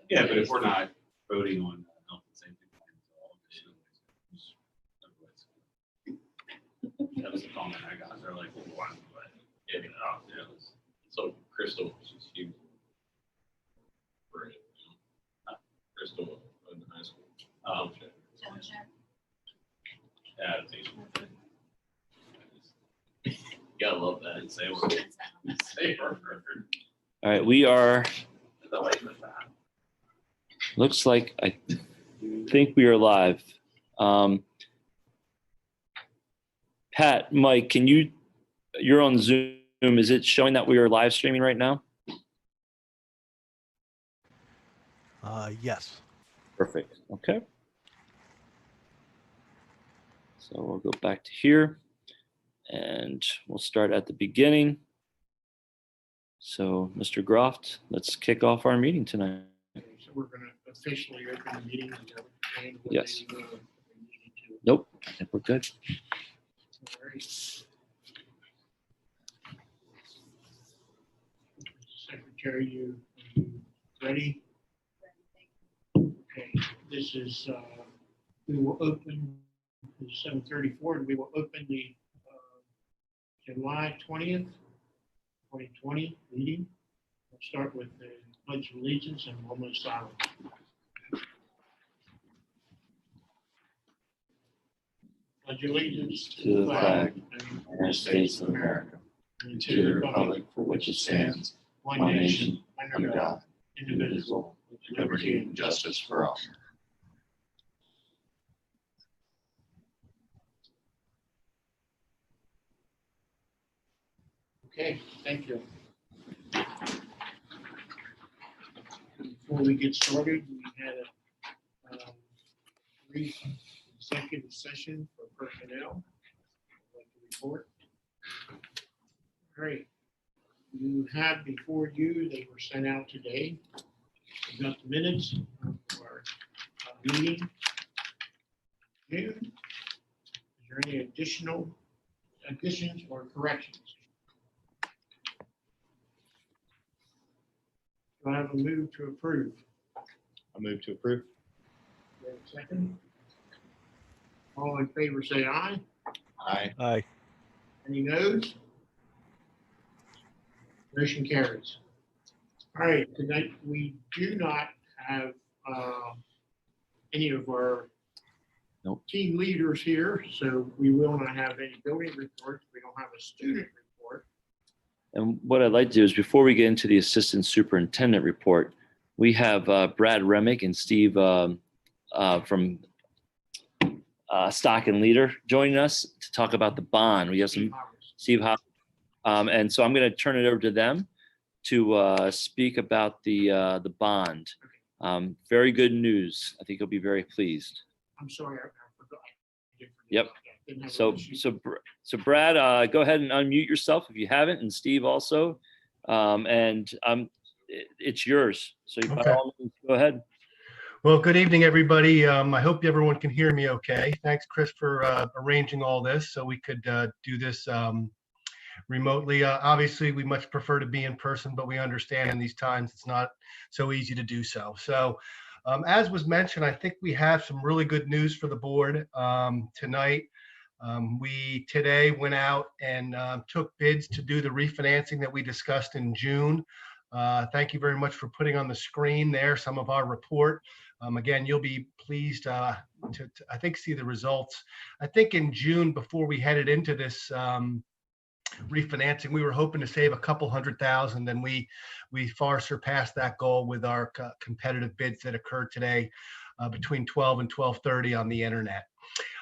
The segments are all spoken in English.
Yeah, but if we're not voting on health and safety plans, that was the comment I got. They're like, well, why? But yeah, So Crystal, she's huge. Crystal in high school. You gotta love that. Say word. Say word. All right, we are. Looks like I think we are live. Pat, Mike, can you? You're on Zoom. Is it showing that we are live streaming right now? Yes. Perfect. Okay. So we'll go back to here and we'll start at the beginning. So, Mr. Groft, let's kick off our meeting tonight. Okay, so we're going to officially open the meeting. Yes. Nope, I think we're good. All right. Secretary, you ready? Okay, this is, we will open 7:34 and we will open the July 20th, 2020 meeting. We'll start with the Pledge of Allegiance and moment of silence. Pledge allegiance to the flag of the United States of America, and to the republic for which it stands, one nation, under God, indivisible, with liberty and justice for all. Okay, thank you. Before we get started, we had a brief executive session for personnel. I'd like to report. All right. You have before you, they were sent out today. We got the minutes of our meeting. June. Is there any additions or corrections? Do I have a move to approve? I move to approve. Do I have a second? All in favor say aye. Aye. Aye. Any noes? Motion carries. All right, tonight we do not have any of our team leaders here, so we will not have any building reports. We don't have a student report. And what I'd like to do is before we get into the assistant superintendent report, we have Brad Remick and Steve from Stock and Leader joining us to talk about the bond. We have some Steve Howard. And so I'm going to turn it over to them to speak about the bond. Very good news. I think you'll be very pleased. I'm sorry, I forgot. Yep. So Brad, go ahead and unmute yourself if you haven't, and Steve also. It's yours. So you by all means, go ahead. Well, good evening, everybody. I hope everyone can hear me okay. Thanks, Chris, for arranging all this so we could do this remotely. Obviously, we much prefer to be in person, but we understand in these times it's not so easy to do so. So as was mentioned, I think we have some really good news for the board tonight. We today went out and took bids to do the refinancing that we discussed in June. Thank you very much for putting on the screen there some of our report. Again, you'll be pleased to I think, see the results. I think in June, before we headed into this refinancing, we were hoping to save a couple $100,000, and we far surpassed that goal with our competitive bids that occurred today between 12 and 12:30 on the internet.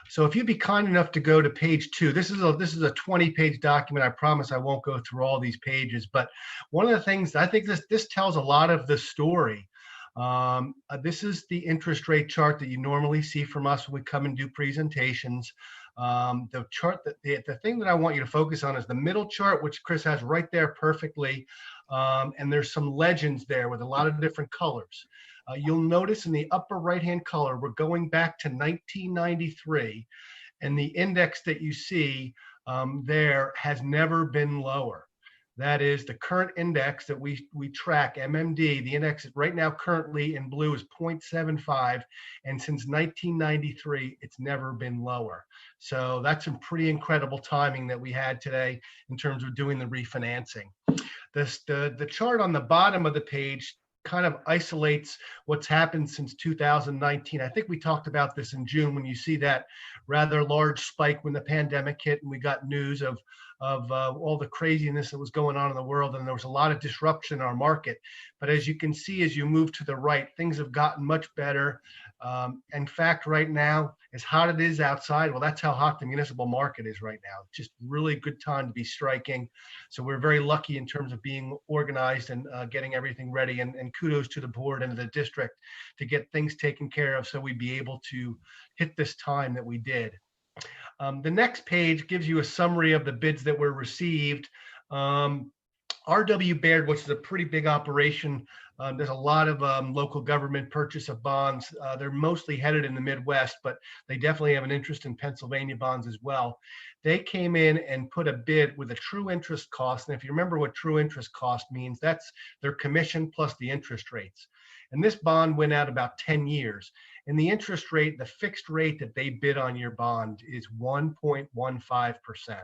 So if you'd be kind enough to go to page 2, this is a 20-page document. I promise I won't go through all these pages, but one of the things I think this tells a lot of the story. This is the interest rate chart that you normally see from us when we come and do presentations. The chart the thing that I want you to focus on is the middle chart, which Chris has right there perfectly. And there's some legends there with a lot of different colors. You'll notice in the upper right-hand color, we're going back to 1993, and the index that you see there has never been lower. That is the current index that we track, MMD. The index right now currently in blue is 0.75. And since 1993, it's never been lower. So that's some pretty incredible timing that we had today in terms of doing the refinancing. The chart on the bottom of the page kind of isolates what's happened since 2019. I think we talked about this in June when you see that rather large spike when the pandemic hit and we got news of all the craziness that was going on in the world, and there was a lot of disruption in our market. But as you can see, as you move to the right, things have gotten much better. In fact, right now, as hot it is outside, well, that's how hot the municipal market is right now. Just really good time to be striking. So we're very lucky in terms of being organized and getting everything ready. And kudos to the board and the district to get things taken care of so we'd be able to hit this time that we did. The next page gives you a summary of the bids that were received. R.W. Baird, which is a pretty big operation, there's a lot of local government purchase of bonds. They're mostly headed in the Midwest, but they definitely have an interest in Pennsylvania bonds as well. They came in and put a bid with a true interest cost. And if you remember what true interest cost means, that's their commission plus the interest rates. And this bond went out about 10 years. And the interest rate, the fixed rate that they bid on your bond is 1.15%.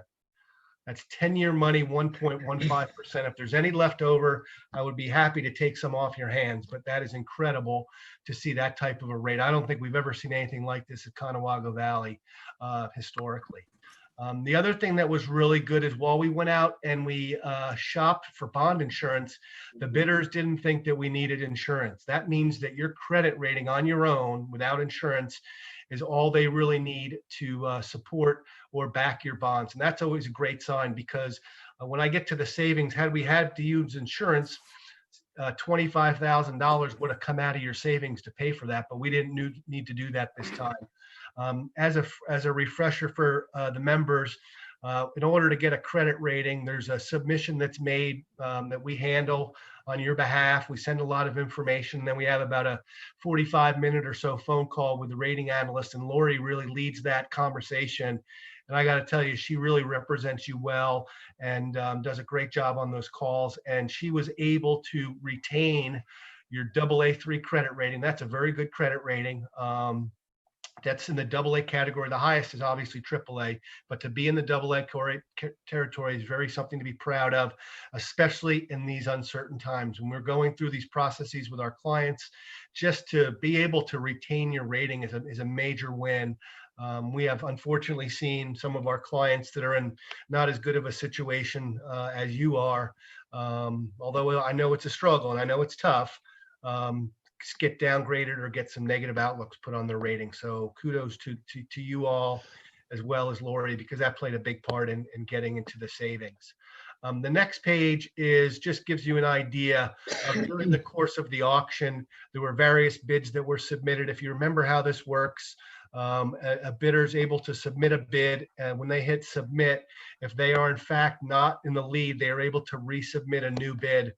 That's 10-year money, 1.15%. If there's any left over, I would be happy to take some off your hands, but that is incredible to see that type of a rate. I don't think we've ever seen anything like this at Conewago Valley historically. The other thing that was really good is while we went out and we shopped for bond insurance, the bidders didn't think that we needed insurance. That means that your credit rating on your own without insurance is all they really need to support or back your bonds. And that's always a great sign because when I get to the savings, had we had to use insurance, $25,000 would have come out of your savings to pay for that, but we didn't need to do that this time. As a refresher for the members, in order to get a credit rating, there's a submission that's made that we handle on your behalf. We send a lot of information. Then we have about a 45-minute or so phone call with the rating analyst, and Lori really leads that conversation. And I got to tell you, she really represents you well and does a great job on those calls. And she was able to retain your AA3 credit rating. That's a very good credit rating. That's in the AA category. The highest is obviously AAA, but to be in the AA territory is very something to be proud of, especially in these uncertain times. When we're going through these processes with our clients, just to be able to retain your rating is a major win. We have unfortunately seen some of our clients that are in not as good of a situation as you are. Although I know it's a struggle and I know it's tough, get downgraded or get some negative outlooks put on their rating. So kudos to you all as well as Lori, because that played a big part in getting into the savings. The next page just gives you an idea of during the course of the auction, there were various bids that were submitted. If you remember how this works, a bidder is able to submit a bid, and when they hit submit, if they are in fact not in the lead, they are able to resubmit a new bid.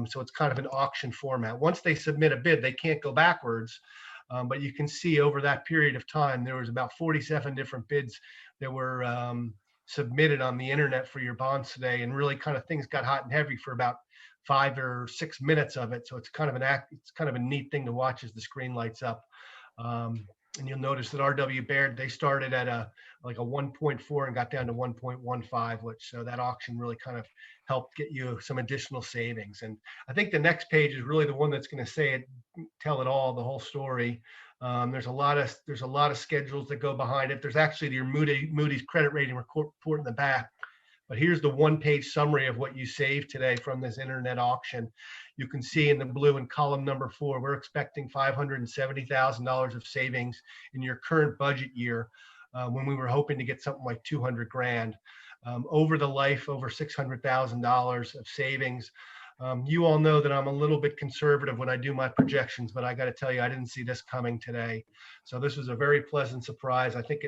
So it's kind of an auction format. Once they submit a bid, they can't go backwards. But you can see over that period of time, there was about 47 different bids that were submitted on the internet for your bonds today, and really kind of things got hot and heavy for about 5 or 6 minutes of it. So it's kind of a neat thing to watch as the screen lights up. And you'll notice that R.W. Baird, they started at a 1.4 and got down to 1.15, which so that auction really kind of helped get you some additional savings. And I think the next page is really the one that's going to tell it all, the whole story. There's a lot of schedules that go behind it. There's actually your Moody's credit rating report in the back. But here's the one-page summary of what you saved today from this internet auction. You can see in the blue in column number 4, we're expecting $570,000 of savings in your current budget year when we were hoping to get something like 200 grand. Over the life, over $600,000 of savings. You all know that I'm a little bit conservative when I do my projections, but I got to tell you, I didn't see this coming today. So this was a very pleasant surprise. I think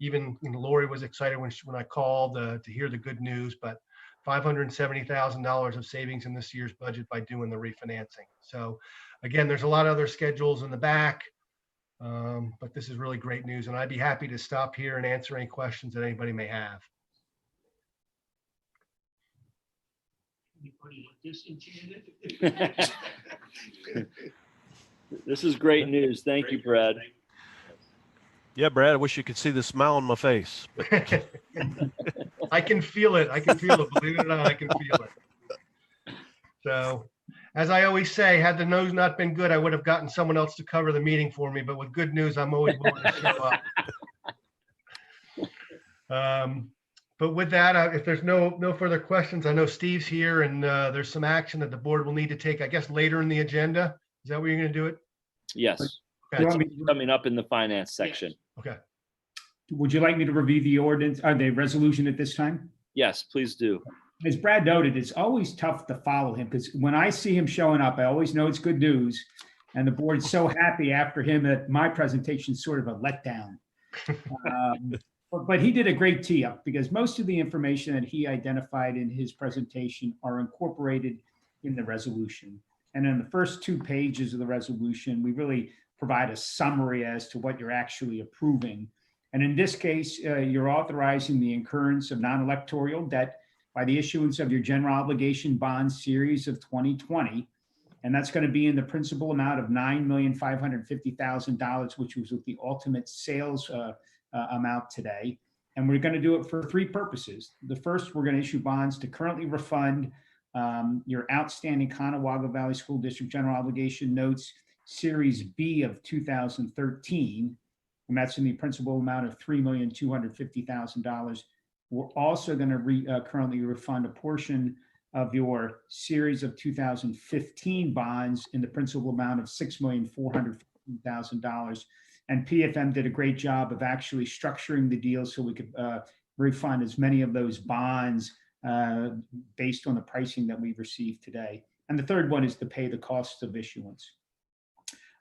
even Lori was excited when I called to hear the good news, but $570,000 of savings in this year's budget by doing the refinancing. So again, there's a lot of other schedules in the back, but this is really great news. And I'd be happy to stop here and answer any questions that anybody may have. Anybody disenchanted? This is great news. Thank you, Brad. Yeah, Brad, I wish you could see the smile on my face. I can feel it. I can feel it. Believe it or not, I can feel it. So, as I always say, had the news not been good, I would have gotten someone else to cover the meeting for me. But with good news, I'm always willing to show up. But with that, if there's no further questions, I know Steve's here, and there's some action that the board will need to take, I guess, later in the agenda. Is that where you're going to do it? Yes, Okay. it's coming up in the finance section. Okay. Would you like me to review the ordinance or the resolution at this time? Yes, please do. As Brad noted, it's always tough to follow him because when I see him showing up, I always know it's good news. And the board's so happy after him that my presentation is sort of a letdown. But he did a great tee up because most of the information that he identified in his presentation are incorporated in the resolution. And in the first 2 pages of the resolution, we really provide a summary as to what you're actually approving. And in this case, you're authorizing the incurrence of non-electoral debt by the issuance of your general obligation bond series of 2020. And that's going to be in the principal amount of $9,550,000, which was with the ultimate sales amount today. And we're going to do it for 3 purposes. The first, we're going to issue bonds to currently refund your outstanding Conewago Valley School District general obligation notes, Series B of 2013. And that's in the principal amount of $3,250,000. We're also going to currently refund a portion of your series of 2015 bonds in the principal amount of $6,450,000. And PFM did a great job of actually structuring the deal so we could refund as many of those bonds based on the pricing that we've received today. And the third one is to pay the costs of issuance.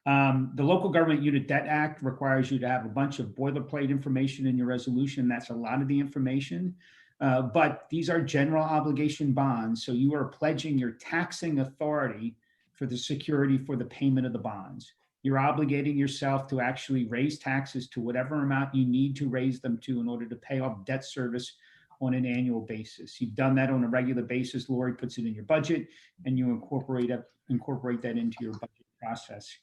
The Local Government Unit Debt Act requires you to have a bunch of boilerplate information in your resolution. That's a lot of the information, but these are general obligation bonds. So you are pledging your taxing authority for the security for the payment of the bonds. You're obligating yourself to actually raise taxes to whatever amount you need to raise them to in order to pay off debt service on an annual basis. You've done that on a regular basis. Lori puts it in your budget and you incorporate that into your budget process.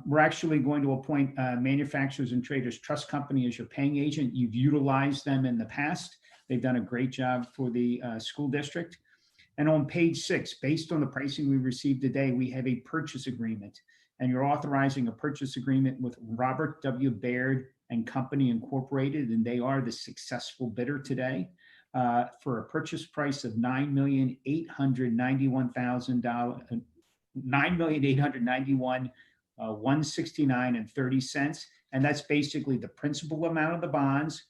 We're actually going to appoint Manufacturers and Traders Trust Company as your paying agent. You've utilized them in the past. They've done a great job for the school district. And on page 6, based on the pricing we received today, we have a purchase agreement. And you're authorizing a purchase agreement with Robert W. Baird and Company Incorporated, and they are the successful bidder today for a purchase price of $9,891,000, $169.30, and that's basically the principal amount of the bonds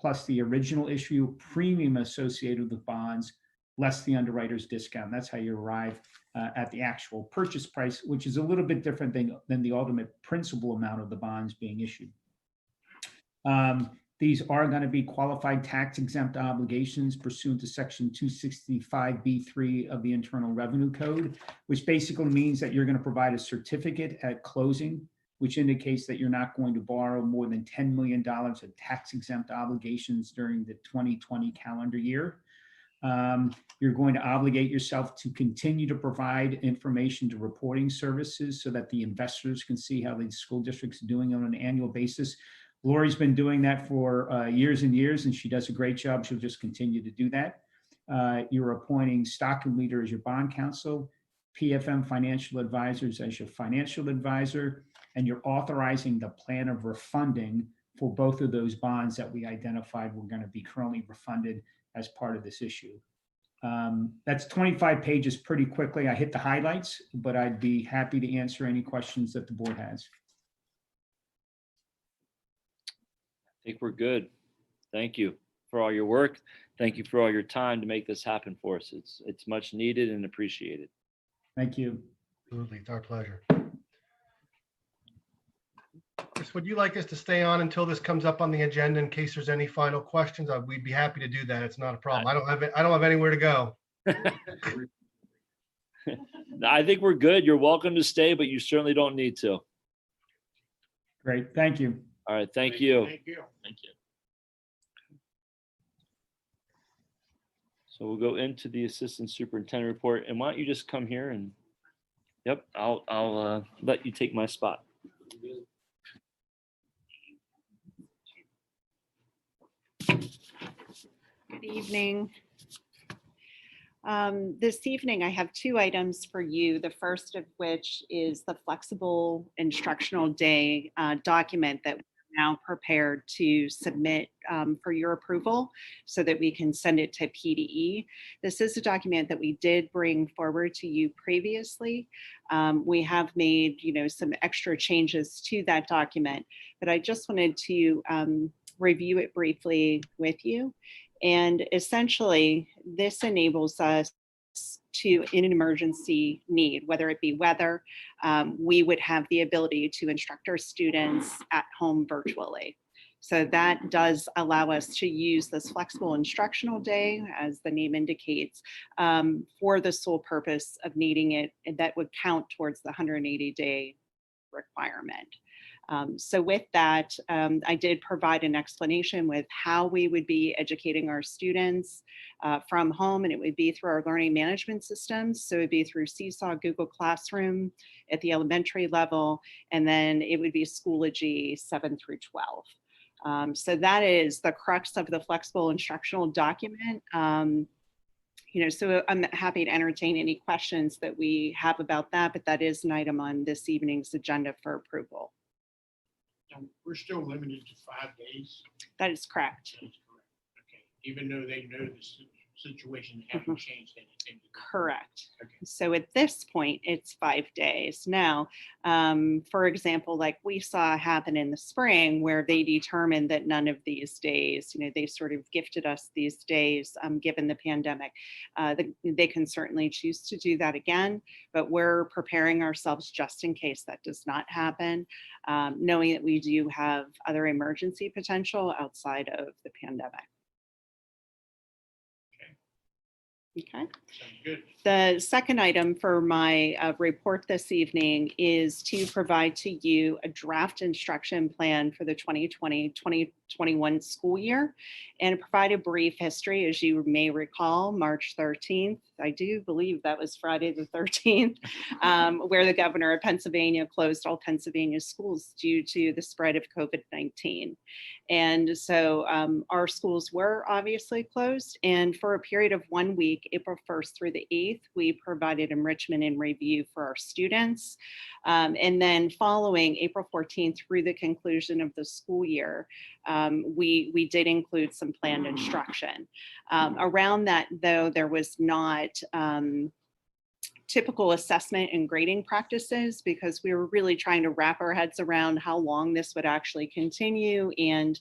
plus the original issue premium associated with the bonds less the underwriter's discount. That's how you arrive at the actual purchase price, which is a little bit different than the ultimate principal amount of the bonds being issued. These are going to be qualified tax exempt obligations pursuant to section 265B3 of the Internal Revenue Code, which basically means that you're going to provide a certificate at closing, which indicates that you're not going to borrow more than $10 million of tax exempt obligations during the 2020 calendar year. You're going to obligate yourself to continue to provide information to reporting services so that the investors can see how the school district's doing on an annual basis. Lori's been doing that for years and years, and she does a great job. She'll just continue to do that. You're appointing Stockton Leader as your bond counsel, PFM Financial Advisors as your financial advisor, and you're authorizing the plan of refunding for both of those bonds that we identified were going to be currently refunded as part of this issue. That's 25 pages pretty quickly. I hit the highlights, but I'd be happy to answer any questions that the board has. I think we're good. Thank you for all your work. Thank you for all your time to make this happen for us. It's much needed and appreciated. Thank you. Absolutely. It's our pleasure. Chris, would you like us to stay on until this comes up on the agenda in case there's any final questions? We'd be happy to do that. It's not a problem. I don't have anywhere to go. I think we're good. You're welcome to stay, but you certainly don't need to. Great. Thank you. All right. Thank you. Thank you. Thank you. So So we'll go into the assistant superintendent report, and why don't you just come here and, yep, I'll let you take my spot. Good evening. This evening, I have two items for you. The first of which is the flexible instructional day document that we're now prepared to submit for your approval so that we can send it to PDE. This is a document that we did bring forward to you previously. We have made, some extra changes to that document, but I just wanted to review it briefly with you. And essentially, this enables us to, in an emergency need, whether it be weather, we would have the ability to instruct our students at home virtually. So that does allow us to use this flexible instructional day, as the name indicates, for the sole purpose of needing it, and that would count towards the 180-day requirement. So with that, I did provide an explanation with how we would be educating our students from home, and it would be through our learning management systems. So it would be through Seesaw, Google Classroom at the elementary level, and then it would be Schoology 7 through 12. So that is the crux of the flexible instructional document. So I'm happy to entertain any questions that we have about that, but that is an item on this evening's agenda for approval. We're still limited to 5 days. That is correct. That's correct. Okay, even though they know the situation hasn't changed anything. Correct. Okay. So at this point, it's 5 days. Now, for example, like we saw happen in the spring where they determined that none of these days, they sort of gifted us these days given the pandemic. They can certainly choose to do that again, but we're preparing ourselves just in case that does not happen, knowing that we do have other emergency potential outside of the pandemic. Okay. Sounds good. The second item for my report this evening is to provide to you a draft instruction plan for the 2020-2021 school year and provide a brief history. As you may recall, March 13th, I do believe that was Friday the 13th, where the governor of Pennsylvania closed all Pennsylvania schools due to the spread of COVID-19. And so our schools were obviously closed, and for a period of 1 week, April 1st through the 8th, we provided enrichment and review for our students. And then following April 14th through the conclusion of the school year, we did include some planned instruction. Around that, though, there was not typical assessment and grading practices because we were really trying to wrap our heads around how long this would actually continue and,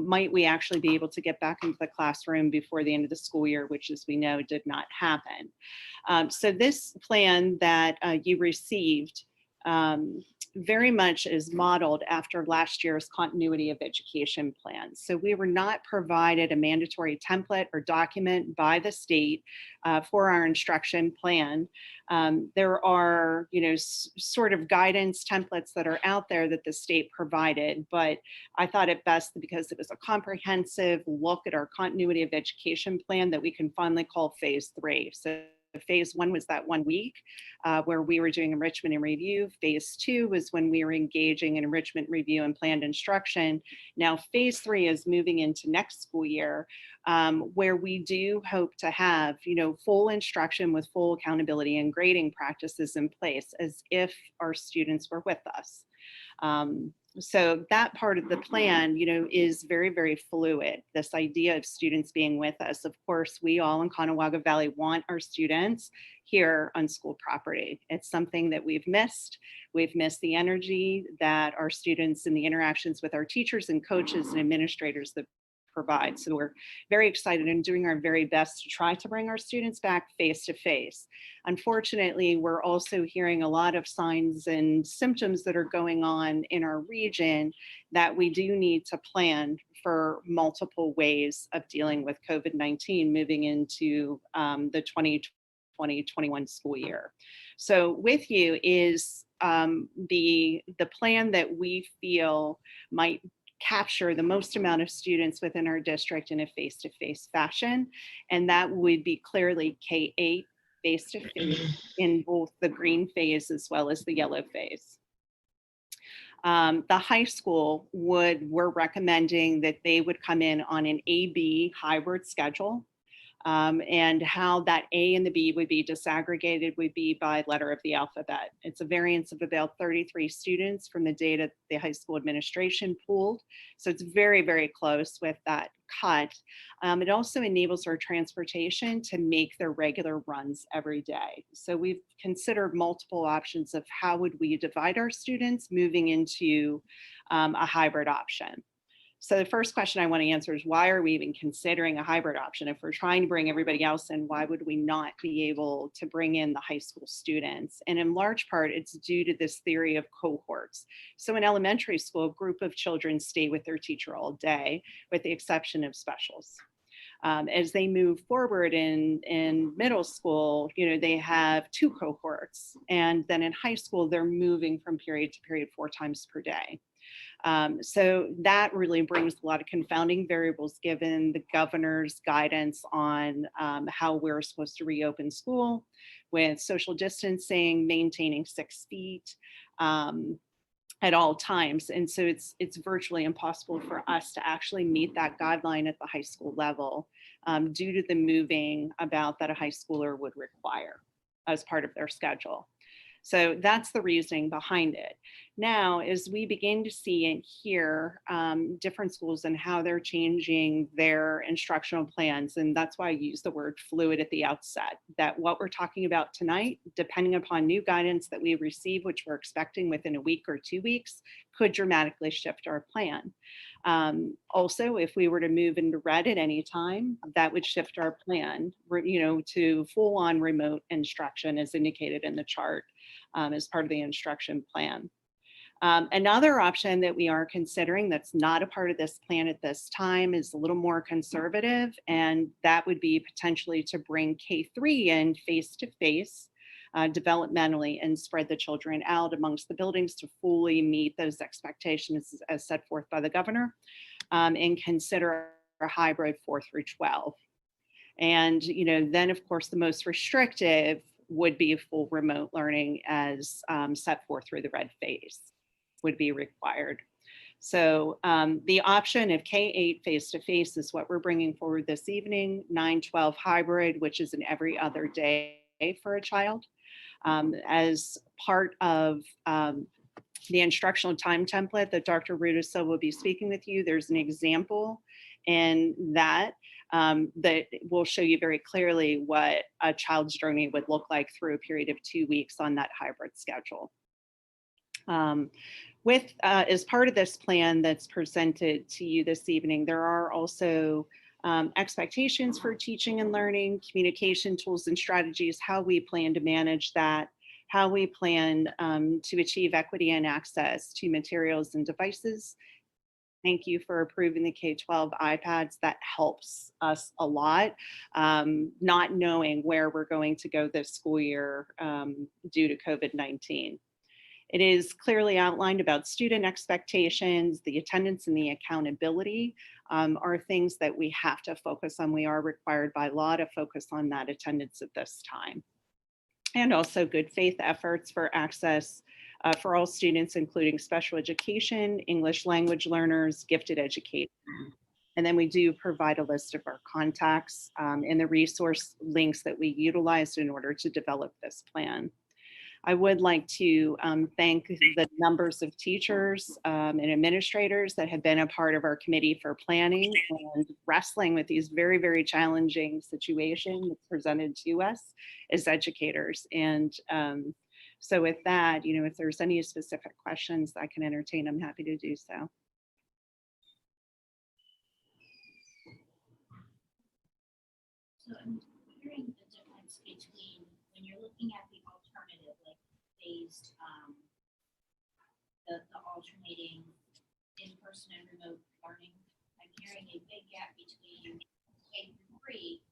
might we actually be able to get back into the classroom before the end of the school year, which, as we know, did not happen. So this plan that you received very much is modeled after last year's continuity of education plan. So we were not provided a mandatory template or document by the state for our instruction plan. There are, sort of guidance templates that are out there that the state provided, but I thought it best because it was a comprehensive look at our continuity of education plan that we can finally call phase 3. So phase 1 was that 1 week where we were doing enrichment and review. Phase 2 was when we were engaging in enrichment, review, and planned instruction. Now, phase 3 is moving into next school year, where we do hope to have, full instruction with full accountability and grading practices in place as if our students were with us. So that part of the plan, is very, very fluid. This idea of students being with us. Of course, we all in Conewago Valley want our students here on school property. It's something that we've missed. We've missed the energy that our students and the interactions with our teachers and coaches and administrators that provide. So we're very excited and doing our very best to try to bring our students back face to face. Unfortunately, we're also hearing a lot of signs and symptoms that are going on in our region that we do need to plan for multiple ways of dealing with COVID-19 moving into the 2020-21 school year. So with you is the plan that we feel might capture the most amount of students within our district in a face-to-face fashion. And that would be clearly K-8 face-to-face in both the green phase as well as the yellow phase. The high school we're recommending that they would come in on an A-B hybrid schedule. And how that A and the B would be disaggregated would be by letter of the alphabet. It's a variance of about 33 students from the data the high school administration pooled. So it's very, very close with that cut. It also enables our transportation to make their regular runs every day. So we've considered multiple options of how would we divide our students moving into a hybrid option. So the first question I want to answer is, why are we even considering a hybrid option? If we're trying to bring everybody else in, why would we not be able to bring in the high school students? And in large part, it's due to this theory of cohorts. So in elementary school, a group of children stay with their teacher all day, with the exception of specials. As they move forward in middle school, they have 2 cohorts. And then in high school, they're moving from period to period 4 times per day. So that really brings a lot of confounding variables given the governor's guidance on how we're supposed to reopen school with social distancing, maintaining 6 feet at all times. And so it's virtually impossible for us to actually meet that guideline at the high school level due to the moving about that a high schooler would require as part of their schedule. So that's the reasoning behind it. Now, as we begin to see and hear different schools and how they're changing their instructional plans, and that's why I use the word fluid at the outset, that what we're talking about tonight, depending upon new guidance that we receive, which we're expecting within a week or 2 weeks, could dramatically shift our plan. Also, if we were to move into red at any time, that would shift our plan, to full-on remote instruction as indicated in the chart as part of the instruction plan. Another option that we are considering that's not a part of this plan at this time is a little more conservative, and that would be potentially to bring K-3 in face-to-face developmentally and spread the children out amongst the buildings to fully meet those expectations as set forth by the governor, and consider a hybrid 4 through 12. And then of course the most restrictive would be full remote learning as set forth through the red phase would be required. So the option of K-8 face-to-face is what we're bringing forward this evening, 9-12 hybrid, which is an every other day for a child. As part of the instructional time template that Dr. Rudisil will be speaking with you, there's an example in that that will show you very clearly what a child's journey would look like through a period of 2 weeks on that hybrid schedule. As part of this plan that's presented to you this evening, there are also expectations for teaching and learning, communication tools and strategies, how we plan to manage that, how we plan to achieve equity and access to materials and devices. Thank you for approving the K-12 iPads. That helps us a lot, not knowing where we're going to go this school year due to COVID-19. It is clearly outlined about student expectations, the attendance and the accountability are things that we have to focus on. We are required by law to focus on that attendance at this time. And also good faith efforts for access for all students, including special education, English language learners, gifted educators. And then we do provide a list of our contacts and the resource links that we utilized in order to develop this plan. I would like to thank the numbers of teachers and administrators that have been a part of our committee for planning and wrestling with these very, very challenging situations presented to us as educators. And so with that, if there's any specific questions I can entertain, I'm happy to do so. So I'm wondering the difference between when you're looking at the alternative, like phased, the alternating in-person and remote learning. I'm hearing a big gap between K-3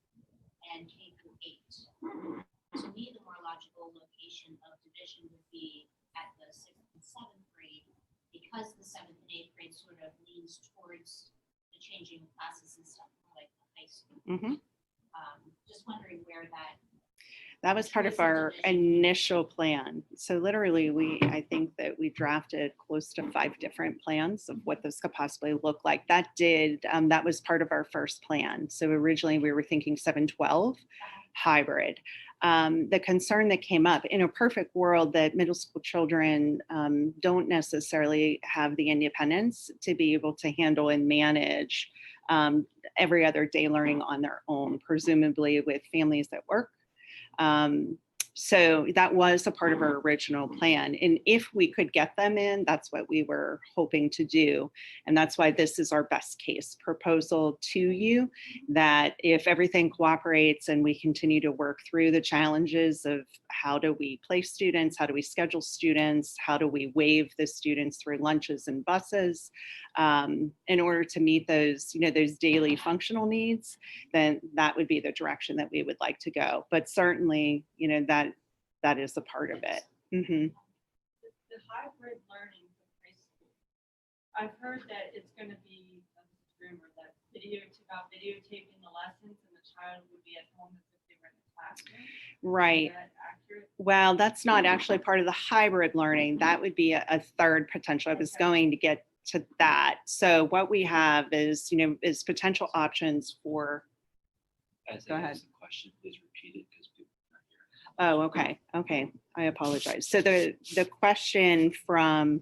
and K-8. To me, the more logical location of division would be at the 6th and 7th grade, because the 7th and 8th grade sort of leans towards the changing of classes and stuff, like the high school. Mhm. Just wondering where That was part of our initial plan. So literally, I think that we drafted close to 5 different plans of what this could possibly look like. That was part of our first plan. So originally we were thinking 7-12 hybrid. The concern that came up in a perfect world that middle school children don't necessarily have the independence to be able to handle and manage every other day learning on their own, presumably with families that work. So that was a part of our original plan. And if we could get them in, that's what we were hoping to do. And that's why this is our best case proposal to you, that if everything cooperates and we continue to work through the challenges of how do we place students, how do we schedule students, how do we waive the students through lunches and buses, in order to meet those, those daily functional needs, then that would be the direction that we would like to go. But certainly, that is a part of it. Mm-hmm. The hybrid learning for high school. I've heard that it's going to be a rumor that videotaping the lessons and the child would be at home as if they were in the classroom. Right. Is that accurate? Well, that's not actually part of the hybrid learning. That would be a third potential. I was going to get to that. So what we have is, is potential options for. As Go I ahead. ask the question, please repeat it because people are not here. Oh, okay. I apologize. So the question from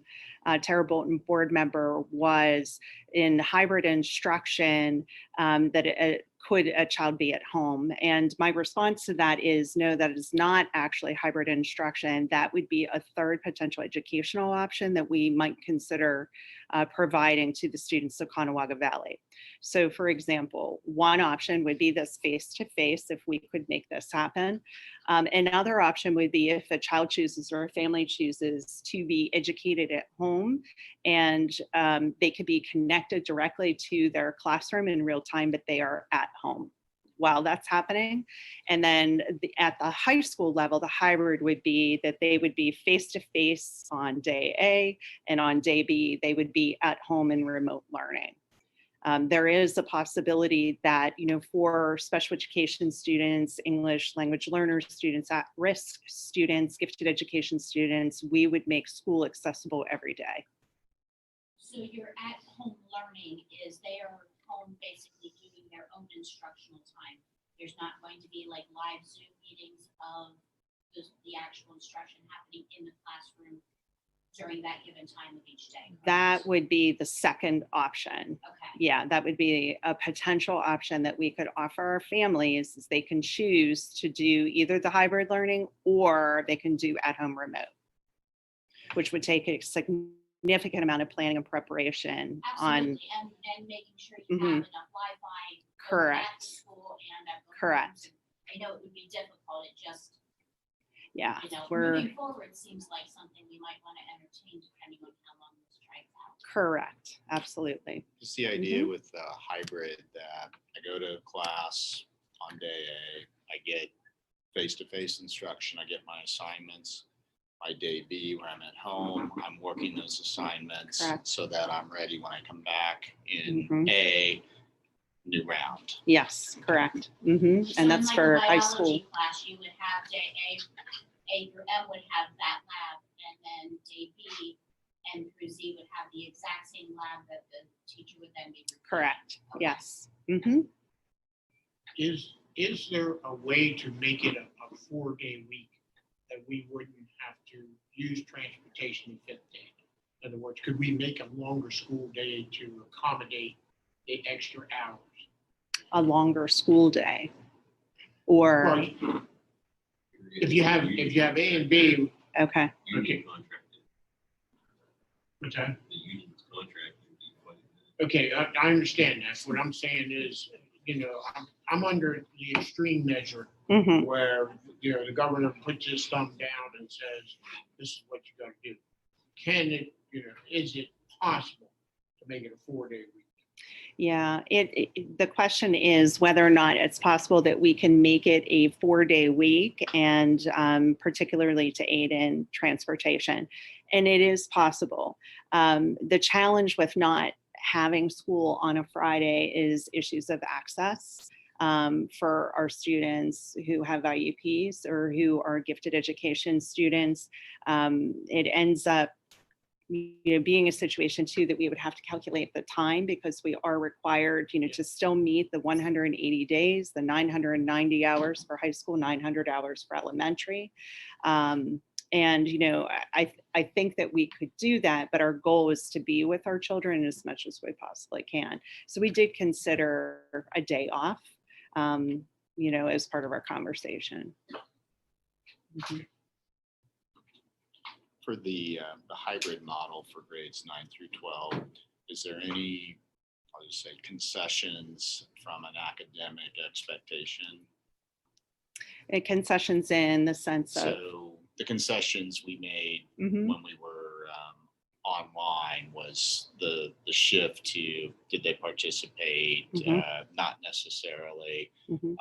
Tara Bolton, board member, was in hybrid instruction that could a child be at home? And my response to that is no, that is not actually hybrid instruction. That would be a third potential educational option that we might consider providing to the students of Conewago Valley. So for example, one option would be this face-to-face if we could make this happen. Another option would be if a child chooses or a family chooses to be educated at home and they could be connected directly to their classroom in real time, but they are at home while that's happening. And then at the high school level, the hybrid would be that they would be face-to-face on day A, and on day B, they would be at home in remote learning. There is a possibility that, for special education students, English language learners, students at risk students, gifted education students, we would make school accessible every day. So your at-home learning is they are home basically doing their own instructional time. There's not going to be like live Zoom meetings of the actual instruction happening in the classroom during that given time of each day. That would be the second option. Okay. Yeah, that would be a potential option that we could offer our families, is they can choose to do either the hybrid learning or they can do at-home remote, which would take a significant amount of planning and preparation Absolutely, and making sure you have enough Wi-Fi. both Correct. At the school and at the Correct. homes. I know it would be difficult, it just, Yeah, moving forward seems like something we might want to entertain depending on how long this drags out. correct. Absolutely. Just the idea with the hybrid that I go to class on day A, I get face-to-face instruction, I get my assignments. My day B, when I'm at home, I'm working those assignments Correct. so that I'm ready when I come back in Mhm. A new round. Yes, correct. So And that's in like for a high biology school. class, you would have day A through M would have that lab, and then day B and through Z would have the exact same lab that the teacher would then be. reviewing. Correct. Okay. Yes. Is there a way to make it a 4-day week that we wouldn't have to use transportation the 5th day? In other words, could we make a longer school day to accommodate the extra hours? A longer school day. Or, Well, if you have A and B, okay. Union contract. what's that? The union's contract would be quite Okay, I understand that. What I'm saying is, I'm under the extreme measure Mhm. where, the governor puts his thumb down and says, this is what you gotta do. Can it, is it possible to make it a 4-day week? Yeah, the question is whether or not it's possible that we can make it a 4-day week, and particularly to aid in transportation. And it is possible. The challenge with not having school on a Friday is issues of access for our students who have IEPs or who are gifted education students. It ends up being a situation too that we would have to calculate the time because we are required, to still meet the 180 days, the 990 hours for high school, 900 hours for elementary. And, I think that we could do that, but our goal is to be with our children as much as we possibly can. So we did consider a day off, as part of our conversation. Mhm. For the hybrid model for grades 9 through 12, is there any, I'll just say, concessions from an academic expectation? Concessions in the sense of. So the concessions we made Mhm. when we were online was the shift to did they participate? Mhm. Not necessarily. Mhm.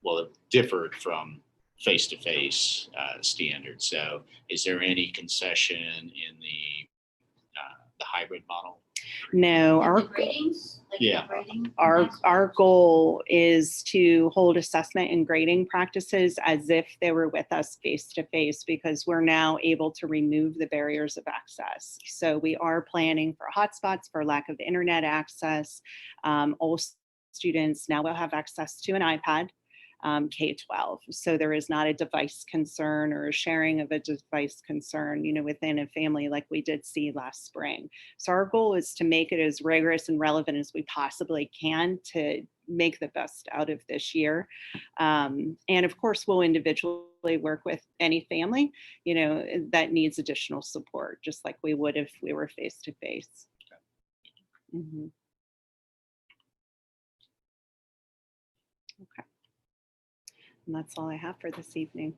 Well, it differed from face-to-face standards. So is there any concession in the hybrid model? No, And the gradings, like the Yeah. grading our aspect? goal is to hold assessment and grading practices as if they were with us face to face, because we're now able to remove the barriers of access. So we are planning for hotspots for lack of internet access. All students now will have access to an iPad. K-12. So there is not a device concern or a sharing of a device concern, within a family like we did see last spring. So our goal is to make it as rigorous and relevant as we possibly can to make the best out of this year. And of course, we'll individually work with any family, that needs additional support, just like we would if we were face to face. Mhm. Okay. And that's all I have for this evening.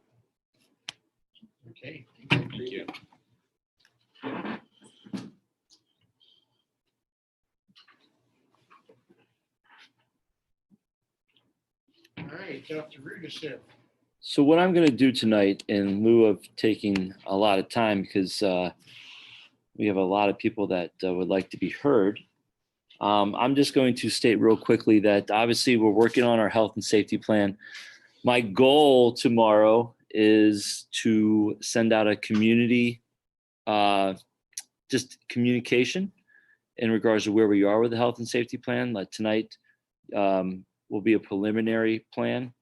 Okay. Thank you. All right, Dr. Rudisip. So what I'm going to do tonight, in lieu of taking a lot of time, because we have a lot of people that would like to be heard, I'm just going to state real quickly that obviously we're working on our health and safety plan. My goal tomorrow is to send out a community, just communication in regards to where we are with the health and safety plan. Like tonight will be a preliminary plan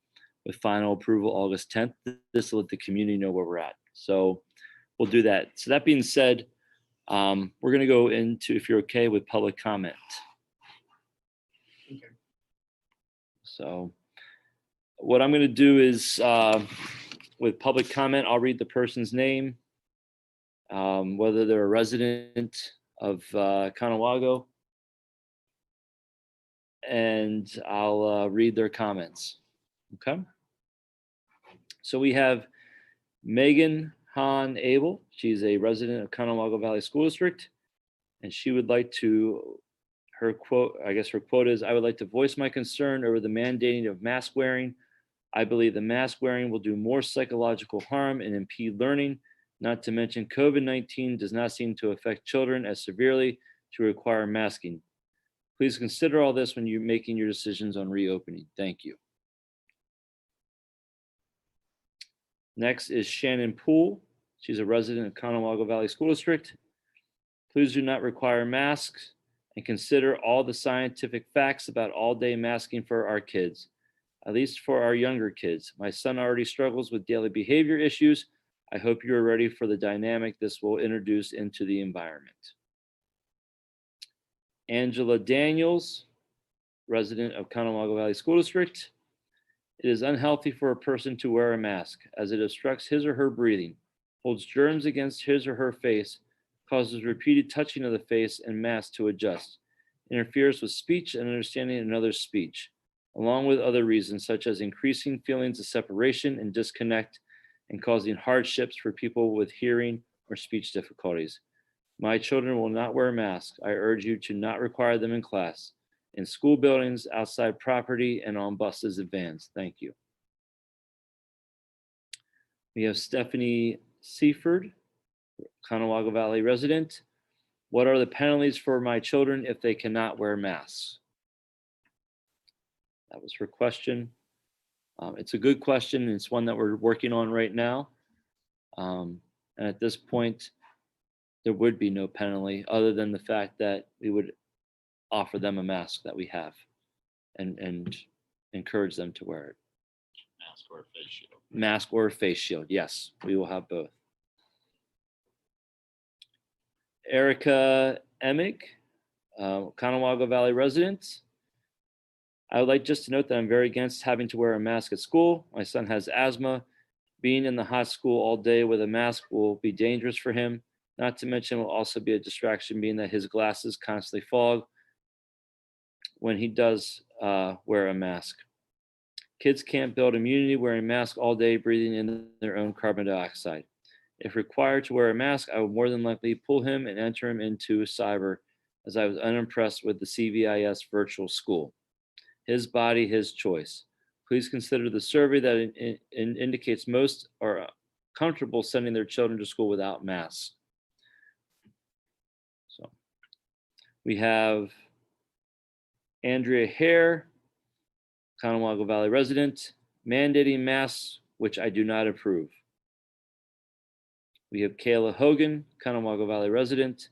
with final approval August 10th. This will let the community know where we're at. So we'll do that. So that being said, we're going to go into, if you're okay, with public comment. Okay. So what I'm going to do is with public comment, I'll read the person's name, whether they're a resident of Conewago, and I'll read their comments. Okay. So we have Megan Han Abel. She's a resident of Conewago Valley School District, and she would like to, her quote is, I would like to voice my concern over the mandating of mask wearing. I believe the mask wearing will do more psychological harm and impede learning, not to mention COVID-19 does not seem to affect children as severely to require masking. Please consider all this when you're making your decisions on reopening. Thank you. Next is Shannon Poole. She's a resident of Conewago Valley School District. Please do not require masks and consider all the scientific facts about all-day masking for our kids, at least for our younger kids. My son already struggles with daily behavior issues. I hope you are ready for the dynamic this will introduce into the environment. Angela Daniels, resident of Conewago Valley School District. It is unhealthy for a person to wear a mask as it obstructs his or her breathing, holds germs against his or her face, causes repeated touching of the face and mask to adjust, interferes with speech and understanding another's speech, along with other reasons such as increasing feelings of separation and disconnect and causing hardships for people with hearing or speech difficulties. My children will not wear masks. I urge you to not require them in class, in school buildings, outside property, and on buses and vans. Thank you. We have Stephanie Seaford, Conewago Valley resident. What are the penalties for my children if they cannot wear masks? That was her question. It's a good question. And it's one that we're working on right now. And at this point, there would be no penalty other than the fact that we would offer them a mask that we have and encourage them to wear it. Mask or face shield. Mask or face shield. Yes, we will have both. Erica Emick, Conewago Valley resident. I would like just to note that I'm very against having to wear a mask at school. My son has asthma. Being in the hot school all day with a mask will be dangerous for him. Not to mention, it will also be a distraction being that his glasses constantly fog when he does wear a mask. Kids can't build immunity wearing masks all day, breathing in their own carbon dioxide. If required to wear a mask, I would more than likely pull him and enter him into cyber, as I was unimpressed with the CVIS virtual school. His body, his choice. Please consider the survey that indicates most are comfortable sending their children to school without masks. So we have Andrea Hare, Conewago Valley resident, mandating masks, which I do not approve. We have Kayla Hogan, Conewago Valley resident.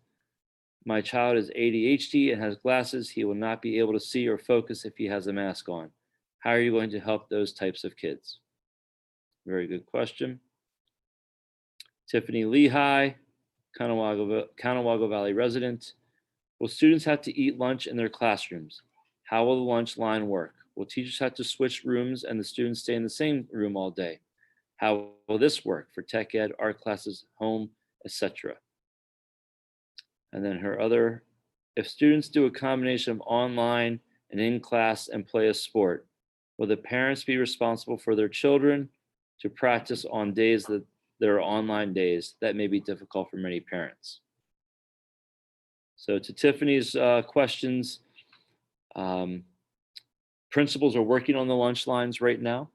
My child is ADHD and has glasses. He will not be able to see or focus if he has a mask on. How are you going to help those types of kids? Very good question. Tiffany Lehigh, Conewago Valley resident. Will students have to eat lunch in their classrooms? How will the lunch line work? Will teachers have to switch rooms and the students stay in the same room all day? How will this work for tech ed, art classes, home, etc.? And then her other, if students do a combination of online and in class and play a sport, will the parents be responsible for their children to practice on days that there are online days? That may be difficult for many parents. So to Tiffany's questions, principals are working on the lunch lines right now,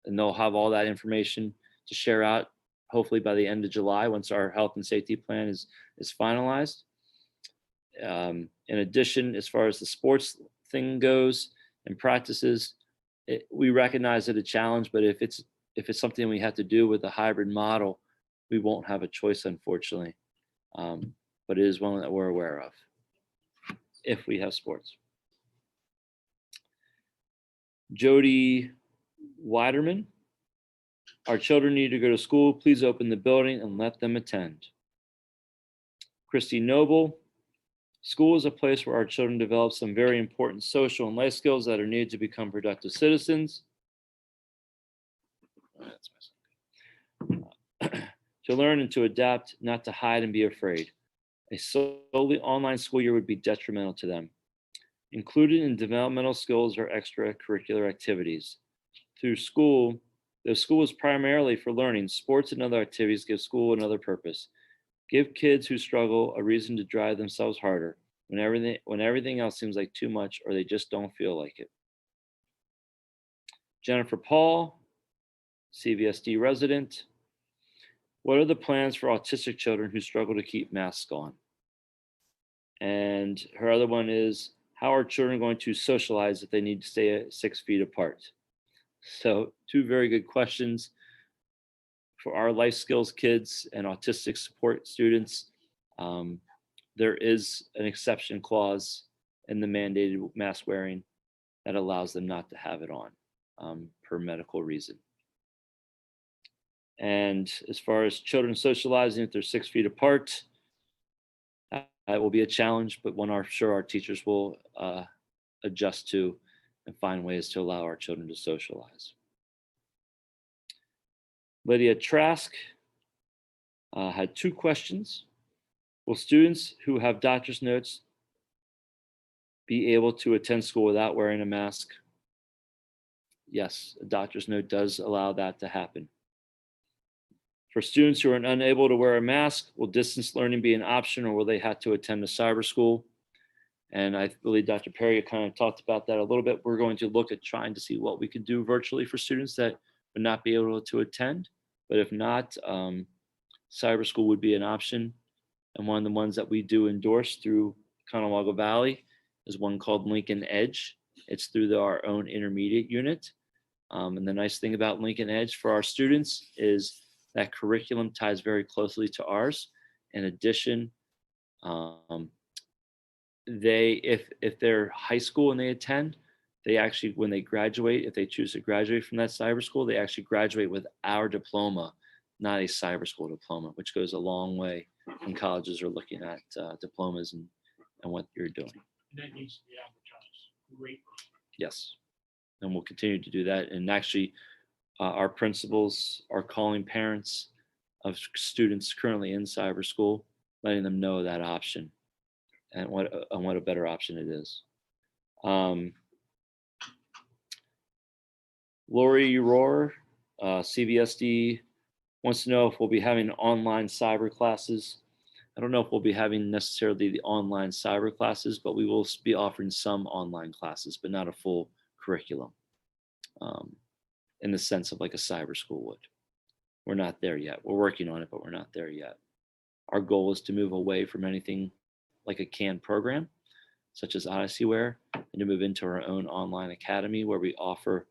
and they'll have all that information to share out hopefully by the end of July once our health and safety plan is finalized. In addition, as far as the sports thing goes and practices, we recognize it a challenge, but if it's something we have to do with a hybrid model, we won't have a choice, unfortunately. But it is one that we're aware of if we have sports. Jody Weiderman, our children need to go to school. Please open the building and let them attend. Christy Noble, school is a place where our children develop some very important social and life skills that are needed to become productive citizens. To learn and to adapt, not to hide and be afraid. A solely online school year would be detrimental to them. Included in developmental skills are extracurricular activities. Through school, though school is primarily for learning, sports and other activities give school another purpose. Give kids who struggle a reason to drive themselves harder when everything else seems like too much or they just don't feel like it. Jennifer Paul, CVSD resident. What are the plans for autistic children who struggle to keep masks on? And her other one is, how are children going to socialize if they need to stay at 6 feet apart? So 2 very good questions for our life skills kids and autistic support students. There is an exception clause in the mandated mask wearing that allows them not to have it on per medical reason. And as far as children socializing, if they're 6 feet apart, that will be a challenge, but one I'm sure our teachers will adjust to and find ways to allow our children to socialize. Lydia Trask had 2 questions. Will students who have doctor's notes be able to attend school without wearing a mask? Yes, a doctor's note does allow that to happen. For students who are unable to wear a mask, will distance learning be an option, or will they have to attend a cyber school? And I believe Dr. Perry kind of talked about that a little bit. We're going to look at trying to see what we could do virtually for students that would not be able to attend. But if not, cyber school would be an option. And one of the ones that we do endorse through Conewago Valley is one called Lincoln Edge. It's through our own intermediate unit. And the nice thing about Lincoln Edge for our students is that curriculum ties very closely to ours. In addition, if they're high school and they attend, they actually, when they graduate, if they choose to graduate from that cyber school, they actually graduate with our diploma, not a cyber school diploma, which goes a long way when colleges are looking at diplomas and what you're doing. And that needs to be advertised. Great. Yes. And we'll continue to do that. And actually, our principals are calling parents of students currently in cyber school, letting them know that option and what a better option it is. Lori Rohr, CVSD, wants to know if we'll be having online cyber classes. I don't know if we'll be having necessarily the online cyber classes, but we will be offering some online classes, but not a full curriculum in the sense of like a cyber school would. We're not there yet. We're working on it, but we're not there yet. Our goal is to move away from anything like a canned program, such as Odysseyware, and to move into our own online academy where we offer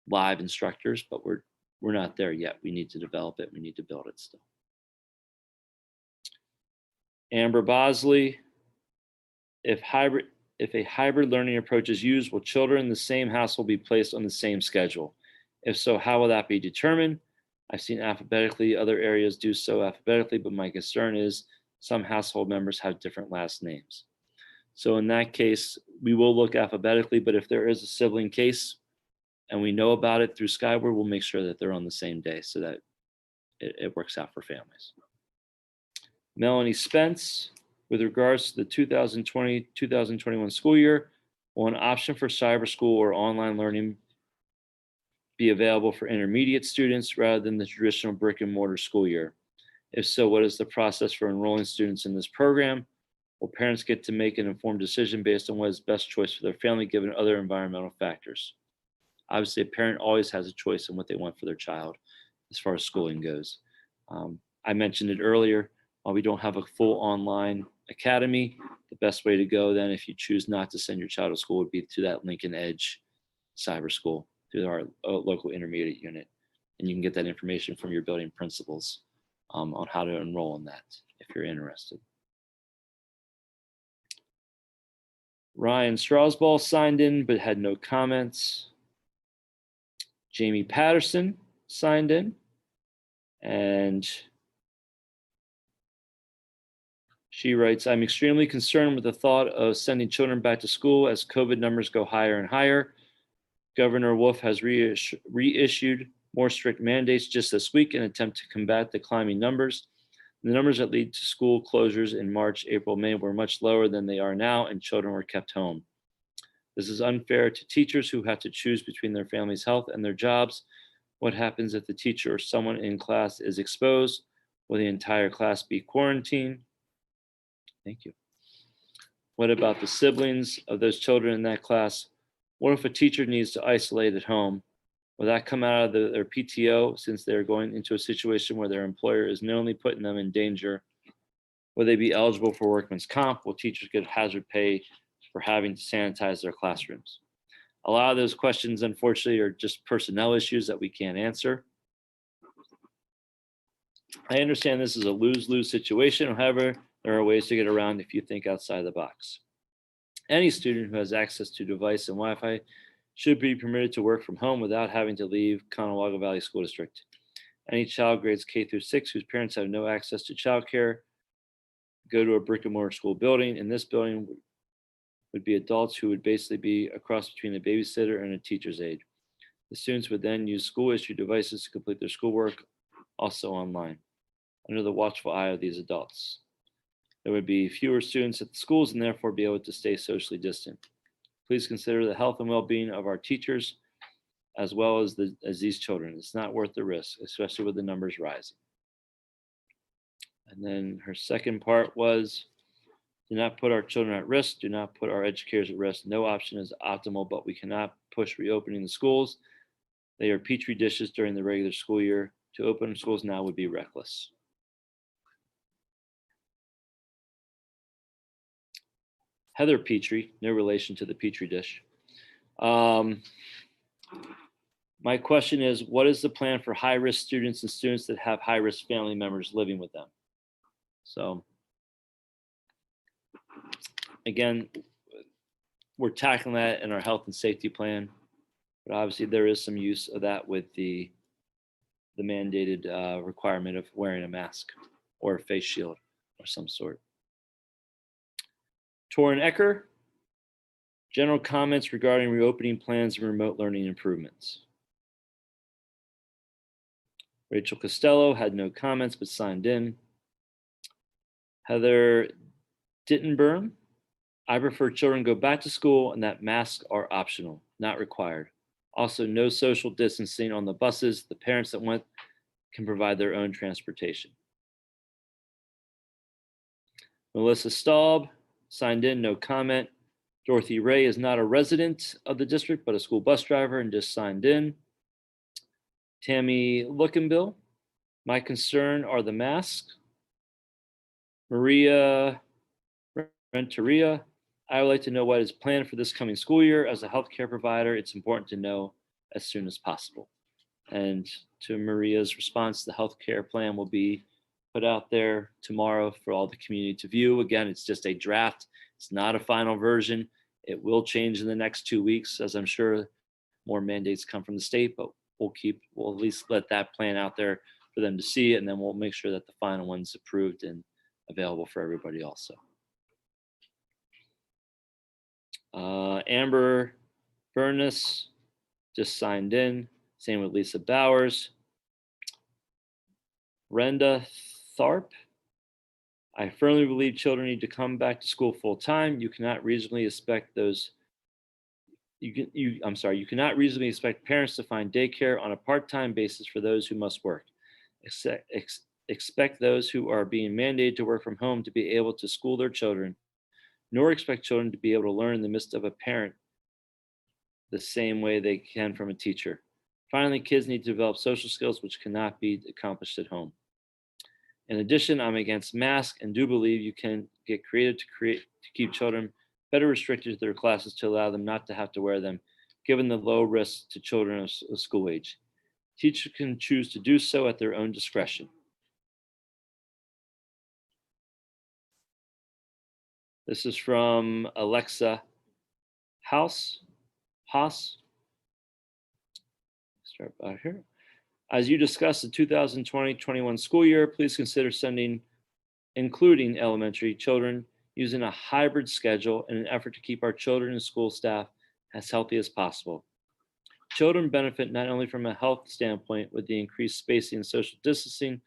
live instructors, but we're not there yet. We need to develop it. We need to build it still. Amber Bosley, if a hybrid learning approach is used, will children in the same household be placed on the same schedule? If so, how will that be determined? I've seen alphabetically, other areas do so alphabetically, but my concern is some household members have different last names. So in that case, we will look alphabetically, but if there is a sibling case and we know about it through Skyward, we'll make sure that they're on the same day so that it works out for families. Melanie Spence, with regards to the 2020-2021 school year, will an option for cyber school or online learning be available for intermediate students rather than the traditional brick and mortar school year? If so, what is the process for enrolling students in this program? Will parents get to make an informed decision based on what is best choice for their family given other environmental factors? Obviously, a parent always has a choice in what they want for their child as far as schooling goes. I mentioned it earlier, while we don't have a full online academy, the best way to go then if you choose not to send your child to school would be to that Lincoln Edge cyber school through our local intermediate unit. And you can get that information from your building principals on how to enroll in that if you're interested. Ryan Strasball signed in but had no comments. Jamie Patterson signed in and she writes, I'm extremely concerned with the thought of sending children back to school as COVID numbers go higher and higher. Governor Wolf has reissued more strict mandates just this week in an attempt to combat the climbing numbers. The numbers that lead to school closures in March, April, May were much lower than they are now, and children were kept home. This is unfair to teachers who have to choose between their family's health and their jobs. What happens if the teacher or someone in class is exposed? Will the entire class be quarantined? Thank you. What about the siblings of those children in that class? What if a teacher needs to isolate at home? Will that come out of their PTO since they're going into a situation where their employer is knowingly putting them in danger? Will they be eligible for workman's comp? Will teachers get hazard pay for having to sanitize their classrooms? A lot of those questions, unfortunately, are just personnel issues that we can't answer. I understand this is a lose-lose situation. However, there are ways to get around if you think outside the box. Any student who has access to device and Wi-Fi should be permitted to work from home without having to leave Conewago Valley School District. Any child grades K through 6 whose parents have no access to childcare go to a brick and mortar school building. In this building would be adults who would basically be a cross between a babysitter and a teacher's aide. The students would then use school-issued devices to complete their schoolwork, also online, under the watchful eye of these adults. There would be fewer students at the schools and therefore be able to stay socially distant. Please consider the health and well-being of our teachers as well as these children. It's not worth the risk, especially with the numbers rising. And then her second part was, do not put our children at risk. Do not put our educators at risk. No option is optimal, but we cannot push reopening the schools. They are petri dishes during the regular school year. To open schools now would be reckless. Heather Petrie, no relation to the Petri dish. My question is, what is the plan for high-risk students and students that have high-risk family members living with them? So again, we're tackling that in our health and safety plan, but obviously there is some use of that with the mandated requirement of wearing a mask or a face shield of some sort. Torrin Ecker, general comments regarding reopening plans and remote learning improvements. Rachel Costello had no comments but signed in. Heather Dittenburn, I prefer children go back to school and that masks are optional, not required. Also, no social distancing on the buses. The parents that want can provide their own transportation. Melissa Staub signed in, no comment. Dorothy Ray is not a resident of the district, but a school bus driver and just signed in. Tammy Lookenbill, my concern are the masks. Maria Renteria, I would like to know what is planned for this coming school year. As a healthcare provider, it's important to know as soon as possible. And to Maria's response, the healthcare plan will be put out there tomorrow for all the community to view. Again, it's just a draft. It's not a final version. It will change in the next 2 weeks, as I'm sure more mandates come from the state, but we'll at least let that plan out there for them to see it, and then we'll make sure that the final one's approved and available for everybody also. Amber Furness just signed in. Same with Lisa Bowers. Brenda Tharp. I firmly believe children need to come back to school full time. You cannot reasonably expect you cannot reasonably expect parents to find daycare on a part-time basis for those who must work. Expect those who are being mandated to work from home to be able to school their children, nor expect children to be able to learn in the midst of a parent the same way they can from a teacher. Finally, kids need to develop social skills which cannot be accomplished at home. In addition, I'm against masks and do believe you can get creative to keep children better restricted to their classes to allow them not to have to wear them, given the low risk to children of school age. Teachers can choose to do so at their own discretion. This is from Alexa Haas. Start by here. As you discuss the 2020-21 school year, please consider including elementary children, using a hybrid schedule in an effort to keep our children and school staff as healthy as possible. Children benefit not only from a health standpoint with the increased spacing and social distancing,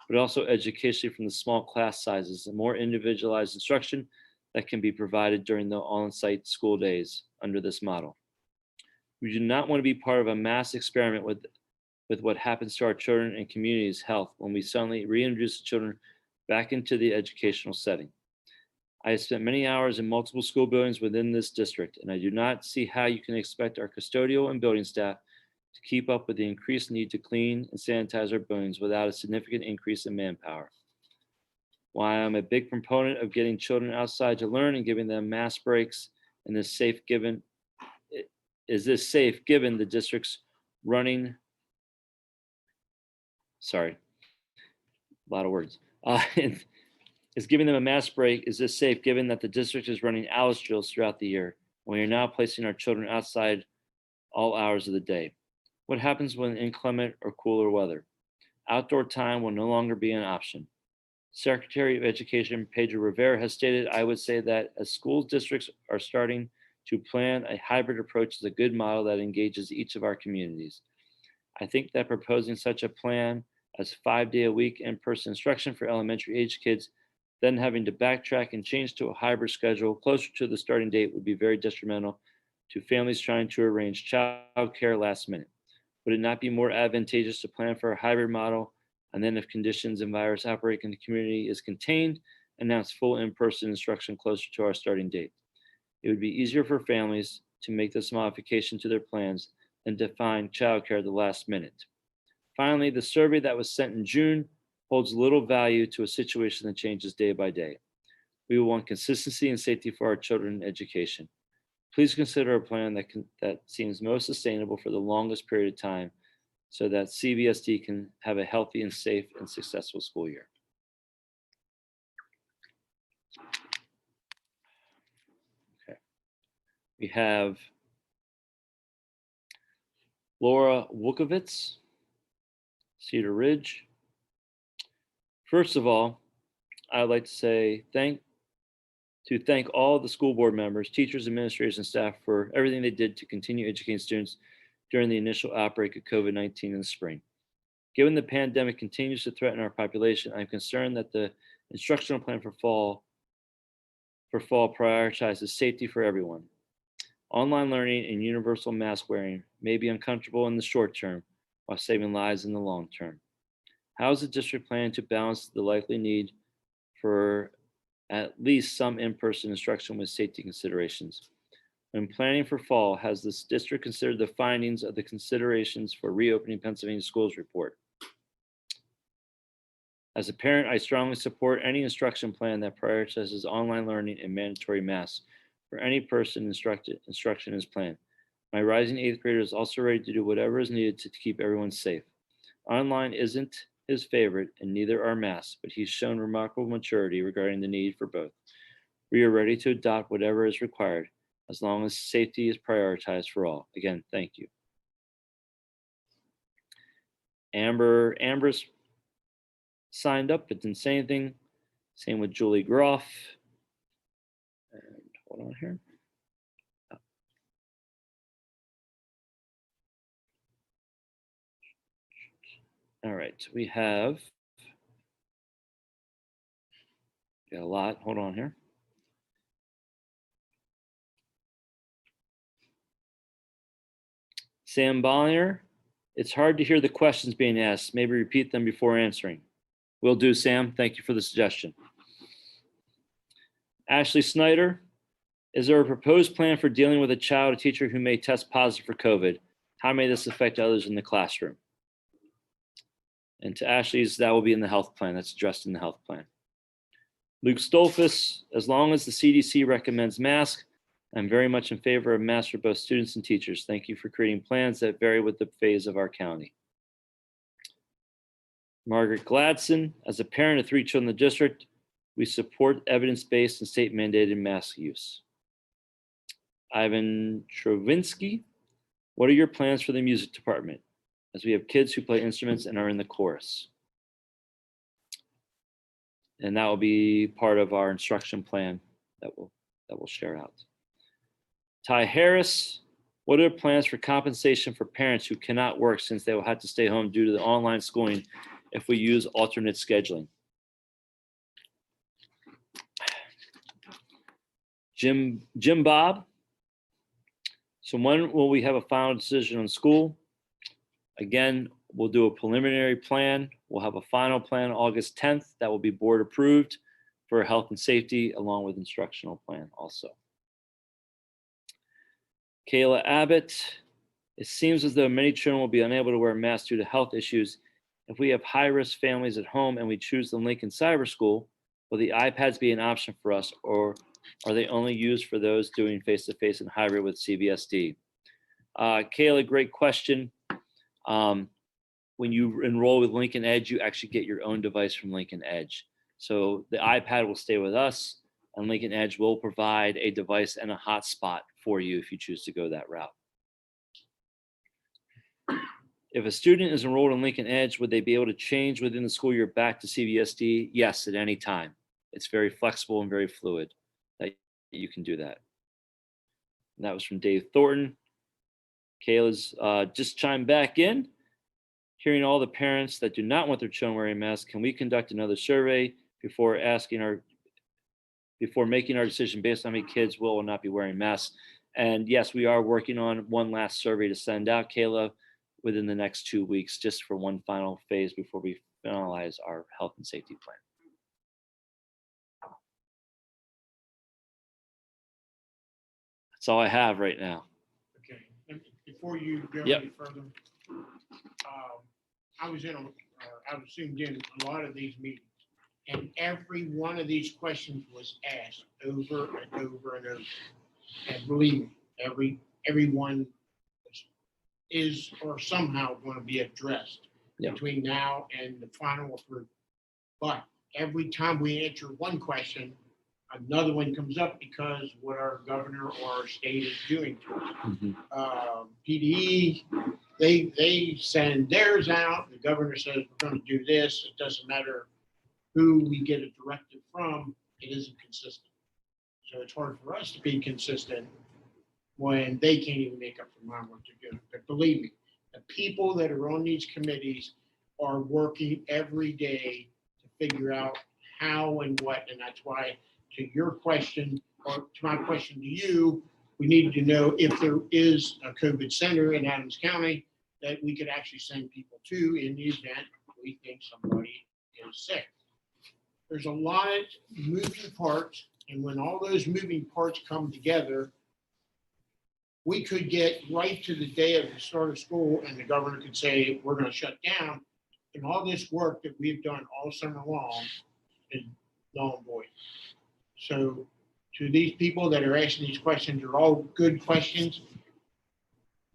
but also educationally from the small class sizes and more individualized instruction that can be provided during the on-site school days under this model. We do not want to be part of a mass experiment with what happens to our children and community's health when we suddenly reintroduce the children back into the educational setting. I have spent many hours in multiple school buildings within this district, and I do not see how you can expect our custodial and building staff to keep up with the increased need to clean and sanitize our buildings without a significant increase in manpower. While I'm a big proponent of getting children outside to learn and giving them mask breaks, and is this safe given the district's running? Sorry, a lot of words. Is giving them a mask break, is this safe given that the district is running Alice drills throughout the year when we are now placing our children outside all hours of the day? What happens when inclement or cooler weather? Outdoor time will no longer be an option. Secretary of Education Pedro Rivera has stated, I would say that as school districts are starting to plan a hybrid approach is a good model that engages each of our communities. I think that proposing such a plan as 5-day-a-week in-person instruction for elementary age kids, then having to backtrack and change to a hybrid schedule closer to the starting date would be very detrimental to families trying to arrange childcare last minute. Would it not be more advantageous to plan for a hybrid model, and then if conditions and virus outbreak in the community is contained, announce full in-person instruction closer to our starting date? It would be easier for families to make this modification to their plans than to find childcare at the last minute. Finally, the survey that was sent in June holds little value to a situation that changes day by day. We will want consistency and safety for our children in education. Please consider a plan that seems most sustainable for the longest period of time so that CVSD can have a healthy and safe and successful school year. Okay. We have Laura Wukovitz, Cedar Ridge. First of all, I'd like to say thank all the school board members, teachers, administrators, and staff for everything they did to continue educating students during the initial outbreak of COVID-19 in the spring. Given the pandemic continues to threaten our population, I'm concerned that the instructional plan for fall prioritizes safety for everyone. Online learning and universal mask wearing may be uncomfortable in the short term while saving lives in the long term. How is the district planning to balance the likely need for at least some in-person instruction with safety considerations? When planning for fall, has this district considered the findings of the considerations for reopening Pennsylvania schools report? As a parent, I strongly support any instruction plan that prioritizes online learning and mandatory masks for any person instruction is planned. My rising 8th grader is also ready to do whatever is needed to keep everyone safe. Online isn't his favorite, and neither are masks, but he's shown remarkable maturity regarding the need for both. We are ready to adopt whatever is required, as long as safety is prioritized for all. Again, thank you. Amber's signed up but didn't say anything. Same with Julie Groff. And hold on here. All right, we have got a lot. Hold on here. Sam Bollinger, it's hard to hear the questions being asked. Maybe repeat them before answering. Will do, Sam. Thank you for the suggestion. Ashley Snyder, is there a proposed plan for dealing with a child or teacher who may test positive for COVID? How may this affect others in the classroom? And to Ashley's, that will be in the health plan. That's addressed in the health plan. Luke Stolfus, as long as the CDC recommends masks, I'm very much in favor of masks for both students and teachers. Thank you for creating plans that vary with the phase of our county. Margaret Gladson, as a parent of 3 children in the district, we support evidence-based and state-mandated mask use. Ivan Trovinsky, what are your plans for the music department, as we have kids who play instruments and are in the chorus? And that will be part of our instruction plan that we'll share out. Ty Harris, what are plans for compensation for parents who cannot work since they will have to stay home due to the online schooling if we use alternate scheduling? Jim Bob, so when will we have a final decision on school? Again, we'll do a preliminary plan. We'll have a final plan August 10th that will be board approved for health and safety, along with instructional plan also. Kayla Abbott, it seems as though many children will be unable to wear masks due to health issues. If we have high-risk families at home and we choose the Lincoln Cyber School, will the iPads be an option for us, or are they only used for those doing face-to-face and hybrid with CVSD? Kayla, great question. When you enroll with Lincoln Edge, you actually get your own device from Lincoln Edge. So the iPad will stay with us, and Lincoln Edge will provide a device and a hotspot for you if you choose to go that route. If a student is enrolled in Lincoln Edge, would they be able to change within the school year back to CVSD? Yes, at any time. It's very flexible and very fluid that you can do that. And that was from Dave Thornton. Kayla's just chimed back in. Hearing all the parents that do not want their children wearing masks, can we conduct another survey before making our decision based on how many kids will or not be wearing masks? And yes, we are working on one last survey to send out, Kayla, within the next 2 weeks, just for one final phase before we finalize our health and safety plan. That's all I have right now. Okay, and before you go Yep. any further, I was zoomed in a lot of these meetings. And every one of these questions was asked over and over and over. And believe me, everyone is or somehow going to be addressed Yeah. between now and the final approval. But every time we answer one question, another one comes up because what our governor or our state is doing to us. Mhm. PDE, they send theirs out. The governor says, we're going to do this. It doesn't matter who we get a directive from, it isn't consistent. So it's hard for us to be consistent when they can't even make up their mind what they're doing. But believe me, the people that are on these committees are working every day to figure out how and what, and that's why, to your question, or to my question to you, we need to know if there is a COVID center in Adams County that we could actually send people to in the event we think somebody is sick. There's a lot of moving parts, and when all those moving parts come together, we could get right to the day of the start of school and the governor could say, we're going to shut down. And all this work that we've done all summer long is null and void. So to these people that are asking these questions, are all good questions.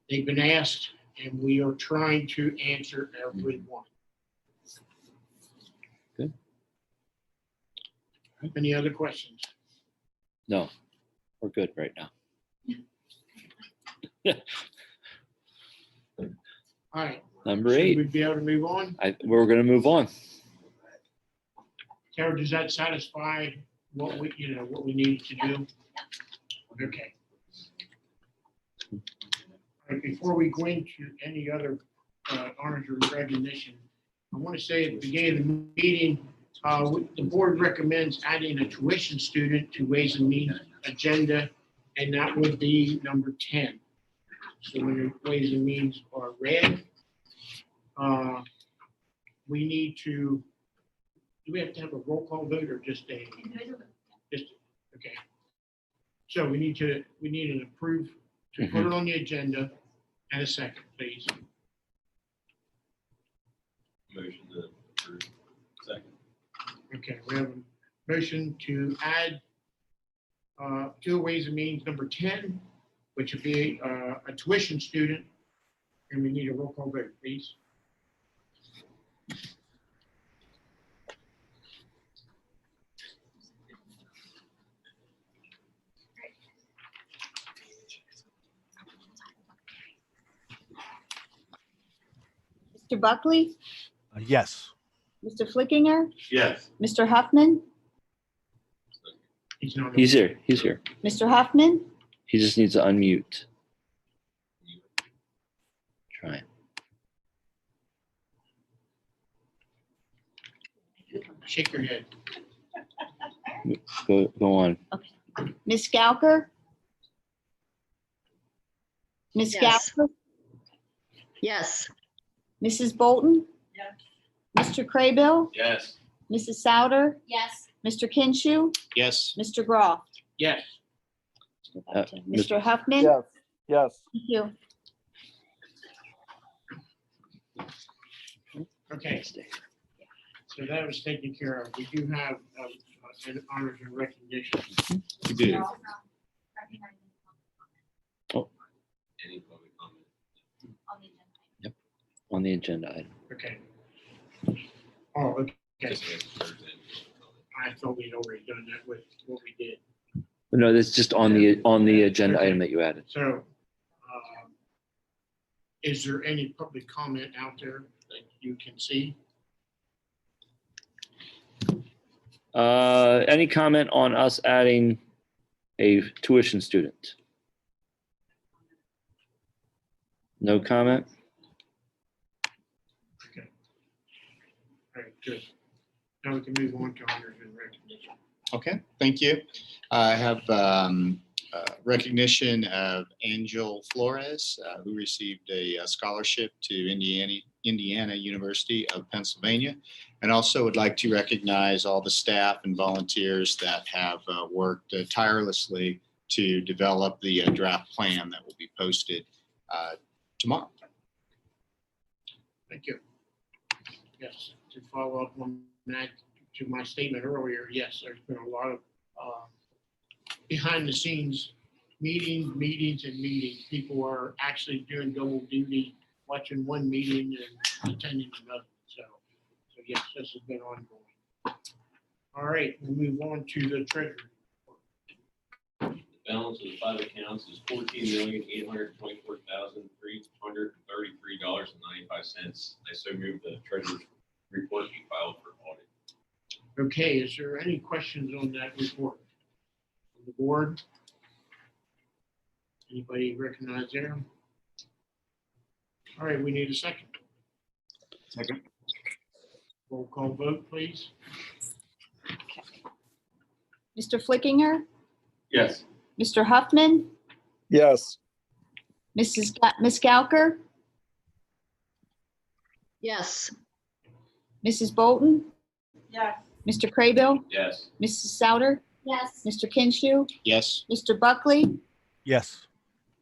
They've been asked, and we are trying to answer every one. Good. Any other questions? No, we're good right now. All right. Number Should 8. we be able to move on? We're going to move on. Sarah, does that satisfy what we need to do? Okay. All right, before we go into any other honors or recognition, I want to say at the beginning of the meeting, the board recommends adding a tuition student to Ways and Means agenda, and that would be number 10. So when your Ways and Means are read, we need to, do we have to have a roll call vote or just okay. So we need an approve to put it on the agenda and a second, please. Motion to approve. Second. Okay, we have a motion to add to Ways and Means number 10, which would be a tuition student, and we need a roll call vote, please. Mr. Buckley, Yes. Mr. Flickinger, Yes. Mr. Huffman, He's not. He's here. He's here. Mr. Huffman, He just needs to unmute. Try it. Shake your head. Go on. Ms. Gowker, Ms. Yes. Gowker, Yes. Mrs. Bolton, Yes. Mr. Craybill, Yes. Mrs. Souter, Yes. Mr. Kinshu, Yes. Mr. Groff. Yes. Mr. Huffman. Yes. Thank you. Okay. So that was taken care of. We do have an honors and recognition. We do. Any public comment? On the agenda item. Okay. Oh, okay. Just if there's any public I thought we'd already done that with what we did. No, that's just on the agenda item that you added. So, is there any public comment out there that you can see? Any comment on us adding a tuition student? No comment? Okay. All right, good. Now we can move on to honors and recognition. Okay, thank you. I have recognition of Angel Flores, who received a scholarship to Indiana University of Pennsylvania. And also would like to recognize all the staff and volunteers that have worked tirelessly to develop the draft plan that will be posted tomorrow. Thank you. Yes, to follow up on that, to my statement earlier, yes, there's been a lot of behind the scenes meetings. People are actually doing double duty, watching one meeting and attending another. So yes, this has been ongoing. All right, we'll move on to the treasury. The balance of the 5 accounts is $14,824,333.95. I so move the treasurer's report be filed for audit. Okay, is there any questions on that report? On the board? Anybody recognize there? All right, we need a second. Second. Roll call vote, please. Mr. Flickinger, Yes. Mr. Huffman, Yes. Ms. Gauker, Yes. Mrs. Bolton, Yes. Mr. Craybill, Yes. Mrs. Souter, Yes. Mr. Kinshu, Yes. Mr. Buckley, Yes.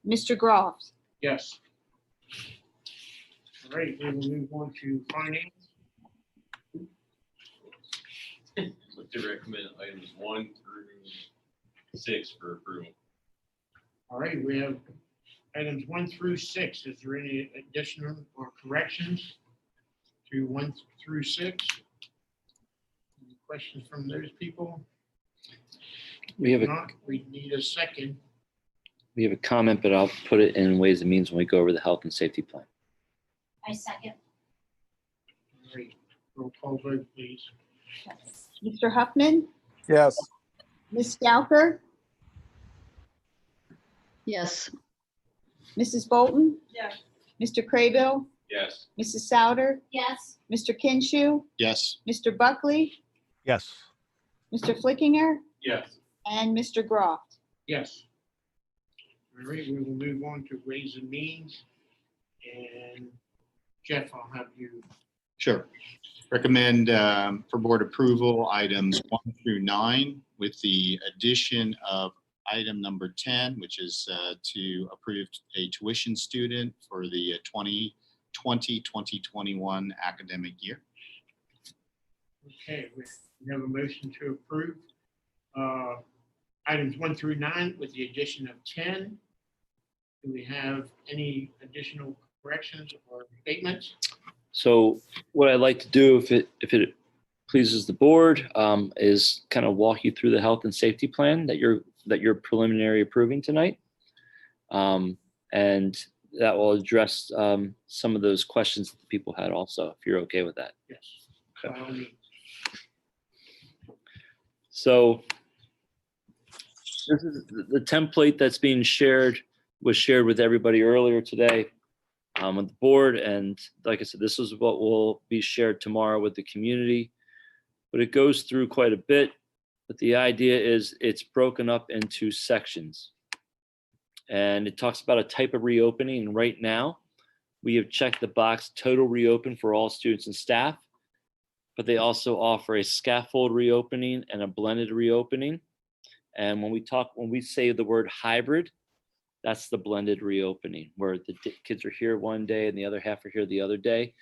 Mr. Groff. Yes. All right, then we'll move on to finance. Look to recommend items 1 through 6 for approval. All right, we have items 1 through 6. Is there any additional or corrections to 1 through 6? Any questions from those people? We have If a, not, we need a second. we have a comment, but I'll put it in Ways and Means when we go over the health and safety plan. I second. All right, roll call vote, please. Mr. Huffman, Yes. Ms. Gauker, Yes. Mrs. Bolton, Yes. Mr. Craybill, Yes. Mrs. Souter, Yes. Mr. Kinshu, Yes. Mr. Buckley, Yes. Mr. Flickinger, Yes. and Mr. Groff. Yes. All right, we will move on to Ways and Means. And Jeff, I'll have you. Sure. Recommend for board approval items 1 through 9 with the addition of item number 10, which is to approve a tuition student for the 2020-2021 academic year. Okay, we have a motion to approve items 1 through 9 with the addition of 10. Do we have any additional corrections or statements? So what I'd like to do, if it pleases the board, is kind of walk you through the health and safety plan that you're preliminary approving tonight. And that will address some of those questions that the people had also, if you're okay with that. Yes. By all means. So this is the template that's being shared, was shared with everybody earlier today on the board. And like I said, this is what will be shared tomorrow with the community. But it goes through quite a bit. But the idea is it's broken up into sections. And it talks about a type of reopening. And right now, we have checked the box total reopen for all students and staff. But they also offer a scaffold reopening and a blended reopening. And when we say the word hybrid, that's the blended reopening, where the kids are here one day and the other half are here the other day.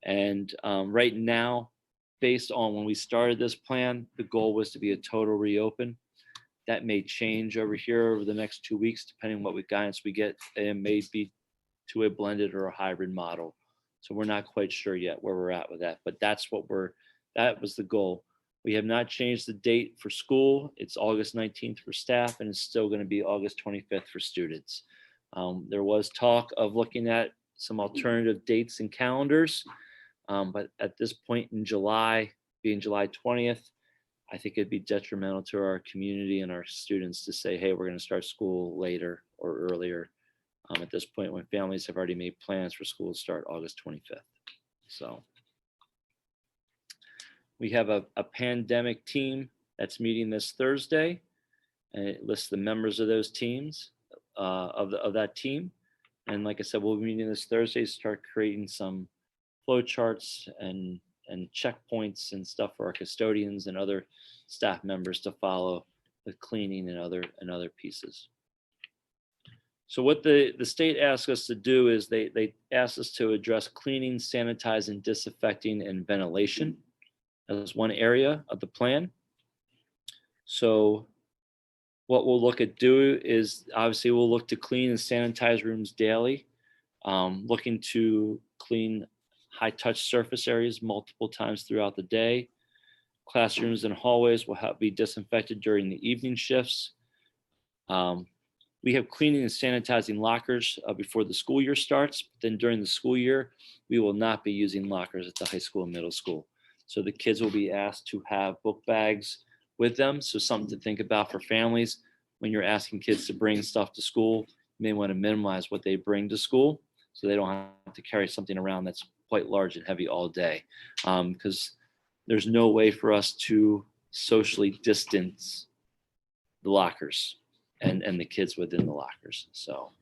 And right now, based on when we started this plan, the goal was to be a total reopen. That may change over here over the next 2 weeks, depending on what guidance we get, and may be to a blended or a hybrid model. So we're not quite sure yet where we're at with that, but that was the goal. We have not changed the date for school. It's August 19th for staff, and it's still going to be August 25th for students. There was talk of looking at some alternative dates and calendars, but at this point in July, being July 20th, I think it'd be detrimental to our community and our students to say, hey, we're going to start school later or earlier at this point when families have already made plans for school to start August 25th. So we have a pandemic team that's meeting this Thursday, and it lists the members of those teams, of that team. And like I said, we'll be meeting this Thursday to start creating some flow charts and checkpoints and stuff for our custodians and other staff members to follow with cleaning and other pieces. So what the state asked us to do is they asked us to address cleaning, sanitizing, disinfecting, and ventilation. as one area of the plan. So what we'll look at do is obviously we'll look to clean and sanitize rooms daily, looking to clean high touch surface areas multiple times throughout the day. Classrooms and hallways will be disinfected during the evening shifts. We have cleaning and sanitizing lockers before the school year starts. Then during the school year, we will not be using lockers at the high school and middle school. So the kids will be asked to have book bags with them. So something to think about for families when you're asking kids to bring stuff to school. You may want to minimize what they bring to school so they don't have to carry something around that's quite large and heavy all day. Because there's no way for us to socially distance the lockers and the kids within the lockers. So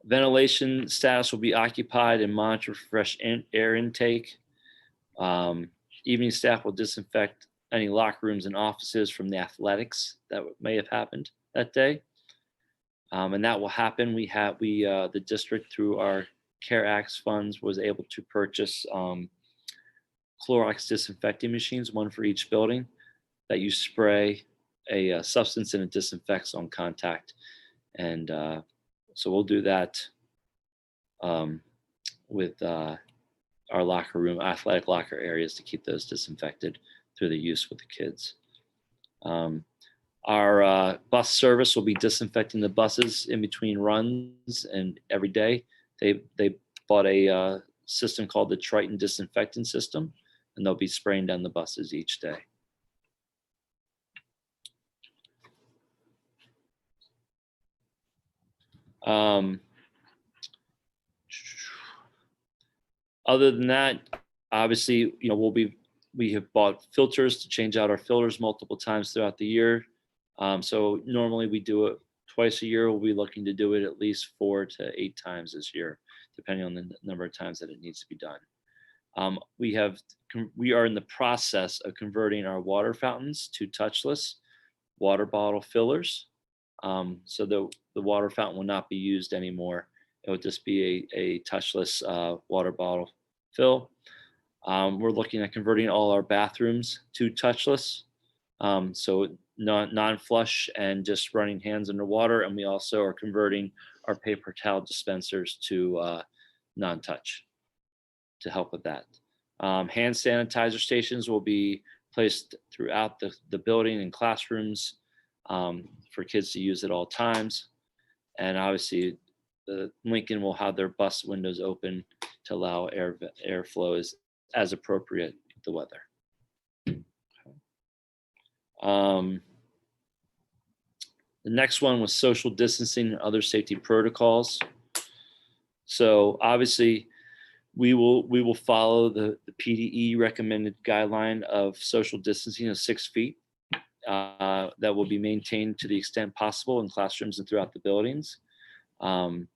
ventilation status will be occupied and monitor for fresh air intake. Evening staff will disinfect any locker rooms and offices from the athletics that may have happened that day. And that will happen. The district through our CARE Acts funds was able to purchase Clorox disinfecting machines, one for each building, that you spray a substance and it disinfects on contact. And so we'll do that with our locker room, athletic locker areas to keep those disinfected through the use with the kids. Our bus service will be disinfecting the buses in between runs and every day. They bought a system called the Triton disinfectant system, and they'll be spraying down the buses each day. Other than that, obviously, we have bought filters to change out our filters multiple times throughout the year. So normally we do it twice a year. We'll be looking to do it at least 4 to 8 times this year, depending on the number of times that it needs to be done. We are in the process of converting our water fountains to touchless water bottle fillers. So the water fountain will not be used anymore. It will just be a touchless water bottle fill. We're looking at converting all our bathrooms to touchless. So non-flush and just running hands underwater. And we also are converting our paper towel dispensers to non-touch to help with that. Hand sanitizer stations will be placed throughout the building and classrooms for kids to use at all times. And obviously, Lincoln will have their bus windows open to allow airflow as appropriate with the weather. The next one was social distancing and other safety protocols. So obviously, we will follow the PDE recommended guideline of social distancing of 6 feet that will be maintained to the extent possible in classrooms and throughout the buildings. And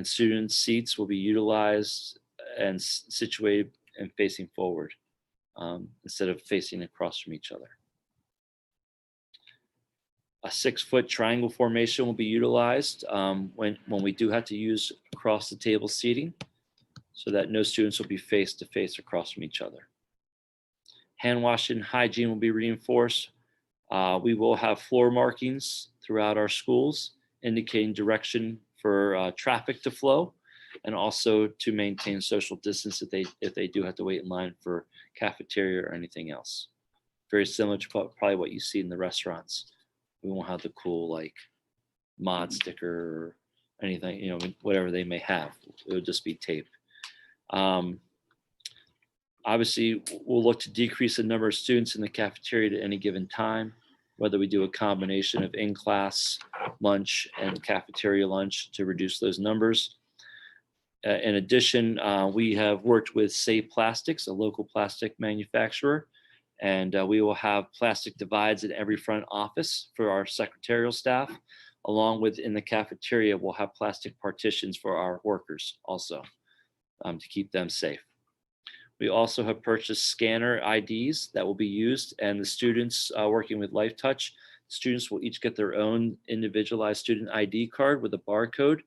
student seats will be utilized and situated and facing forward instead of facing across from each other. A 6-foot triangle formation will be utilized when we do have to use across the table seating, so that no students will be face to face across from each other. Hand washing and hygiene will be reinforced. We will have floor markings throughout our schools indicating direction for traffic to flow, and also to maintain social distance if they do have to wait in line for cafeteria or anything else. Very similar to probably what you see in the restaurants. We won't have the cool like mod sticker or anything, whatever they may have. It would just be tape. Obviously, we'll look to decrease the number of students in the cafeteria at any given time, whether we do a combination of in-class lunch and cafeteria lunch to reduce those numbers. In addition, we have worked with Save Plastics, a local plastic manufacturer, and we will have plastic divides in every front office for our secretarial staff, along with in the cafeteria, we'll have plastic partitions for our workers also to keep them safe. We also have purchased scanner IDs that will be used, and the students working with Life Touch, students will each get their own individualized student ID card with a barcode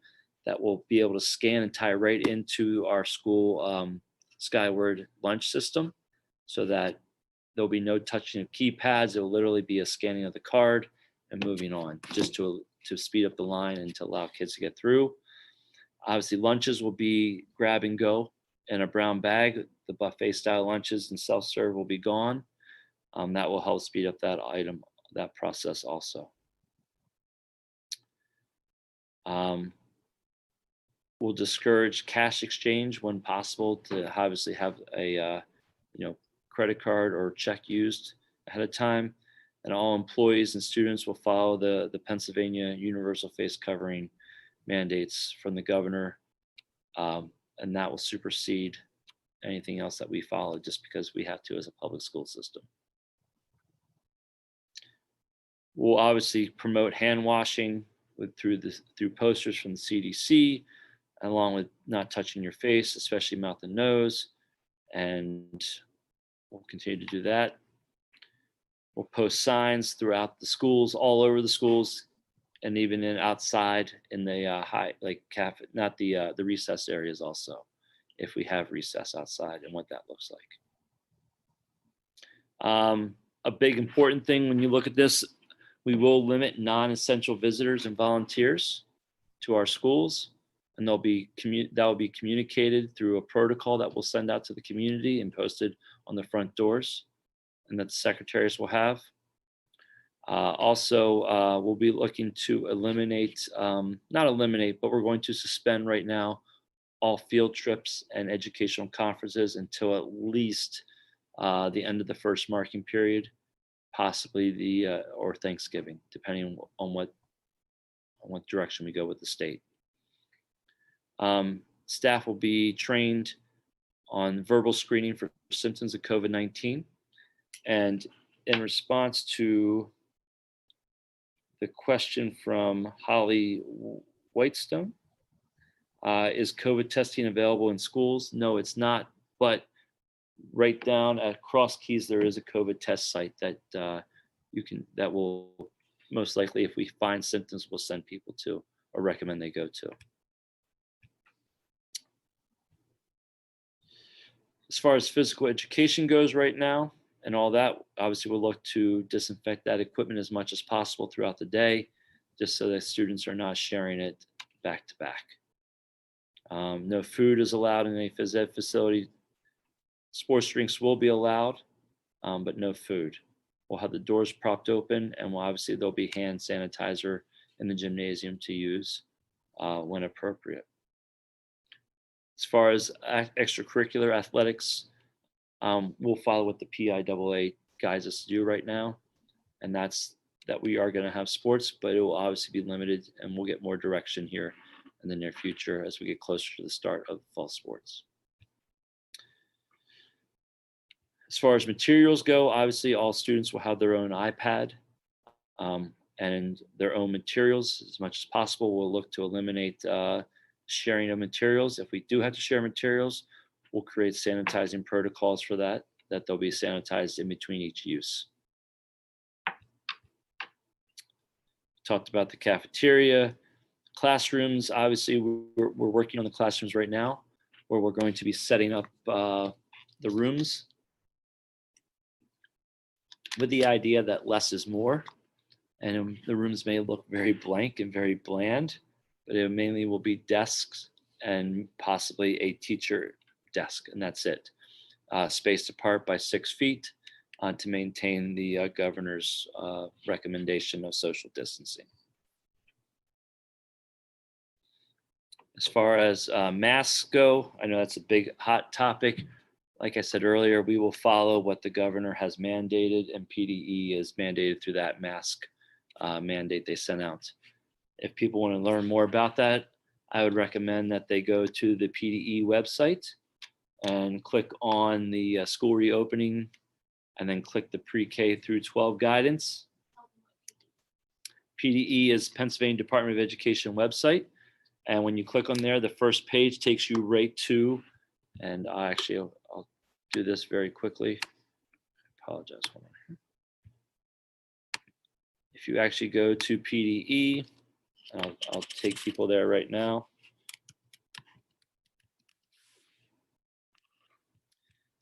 that will be able to scan and tie right into our school skyward lunch system so that there'll be no touching of keypads. It will literally be a scanning of the card and moving on, just to speed up the line and to allow kids to get through. Obviously, lunches will be grab and go in a brown bag. The buffet style lunches and self-serve will be gone. That will help speed up that process also. We'll discourage cash exchange when possible to obviously have a credit card or check used ahead of time. And all employees and students will follow the Pennsylvania universal face covering mandates from the governor. And that will supersede anything else that we follow just because we have to as a public school system. We'll obviously promote hand washing through posters from the CDC, along with not touching your face, especially mouth and nose. And we'll continue to do that. We'll post signs throughout the schools, all over the schools, and even outside in the the recess areas also, if we have recess outside and what that looks like. A big important thing when you look at this, we will limit non-essential visitors and volunteers to our schools, and that will be communicated through a protocol that we'll send out to the community and posted on the front doors, and that the secretaries will have. Also, we'll be looking to eliminate, not eliminate, but we're going to suspend right now all field trips and educational conferences until at least the end of the first marking period, possibly or Thanksgiving, depending on what direction we go with the state. Staff will be trained on verbal screening for symptoms of COVID-19. And in response to the question from Holly Whitestone, is COVID testing available in schools? No, it's not. But right down at Cross Keys, there is a COVID test site that that will most likely, if we find symptoms, we'll send people to or recommend they go to. As far as physical education goes right now and all that, obviously we'll look to disinfect that equipment as much as possible throughout the day, just so that students are not sharing it back to back. No food is allowed in any phys ed facility. Sports drinks will be allowed, but no food. We'll have the doors propped open, and there'll be hand sanitizer in the gymnasium to use when appropriate. As far as extracurricular athletics, we'll follow what the PIAA guides us to do right now, and that's that we are going to have sports, but it will obviously be limited, and we'll get more direction here in the near future as we get closer to the start of fall sports. As far as materials go, obviously all students will have their own iPad and their own materials as much as possible. We'll look to eliminate sharing of materials. If we do have to share materials, we'll create sanitizing protocols for that they'll be sanitized in between each use. Talked about the cafeteria. Classrooms, obviously we're working on the classrooms right now, where we're going to be setting up the rooms with the idea that less is more. And the rooms may look very blank and very bland, but it mainly will be desks and possibly a teacher desk, and that's it. Spaced apart by 6 feet to maintain the governor's recommendation of social distancing. As far as masks go, I know that's a big hot topic. Like I said earlier, we will follow what the governor has mandated, and PDE is mandated through that mask mandate they sent out. If people want to learn more about that, I would recommend that they go to the PDE website and click on the school reopening, and then click the pre-K through 12 guidance. PDE is Pennsylvania Department of Education website. And when you click on there, the first page takes you right to, and I'll do this very quickly. I apologize. Hold on. If you actually go to PDE, I'll take people there right now.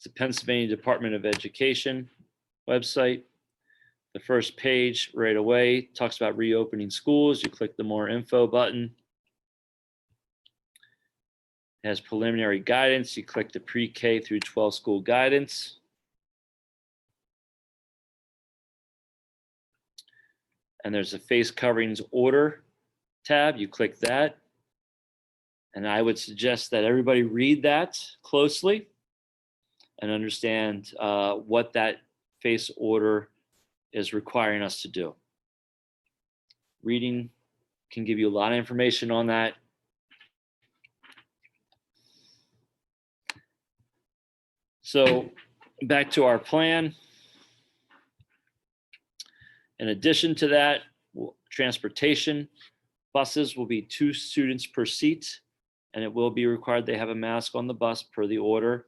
the Pennsylvania Department of Education website. The first page right away talks about reopening schools. You click the more info button. It has preliminary guidance. You click the pre-K through 12 school guidance. And there's a face coverings order tab. You click that. And I would suggest that everybody read that closely and understand what that face order is requiring us to do. Reading can give you a lot of information on that. So back to our plan. In addition to that, transportation, buses will be 2 students per seat, and it will be required they have a mask on the bus per the order.